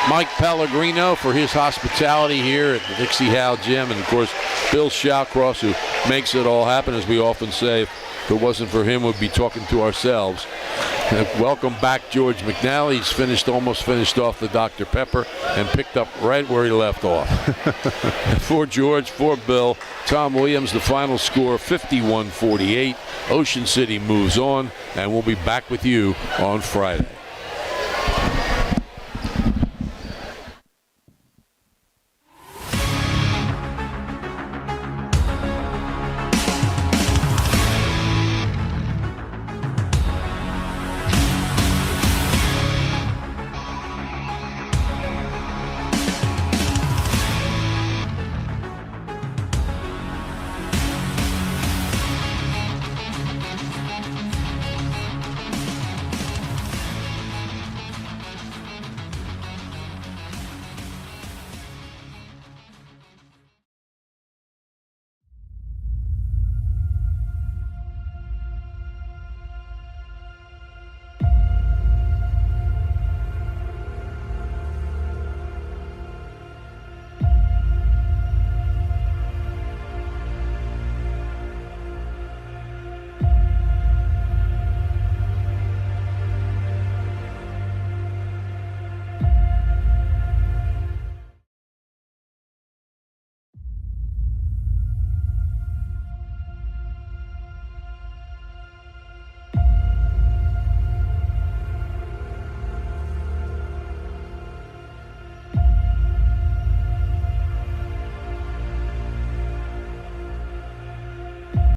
Mike Pellegrino for his hospitality here at the Dixie Howell Gym, and of course Bill Shawcross, who makes it all happen. As we often say, if it wasn't for him, we'd be talking to ourselves. Welcome back, George McNally. He's almost finished off the Dr. Pepper and picked up right where he left off. For George, for Bill, Tom Williams, the final score 51-48. Ocean City moves on, and we'll be back with you on Friday.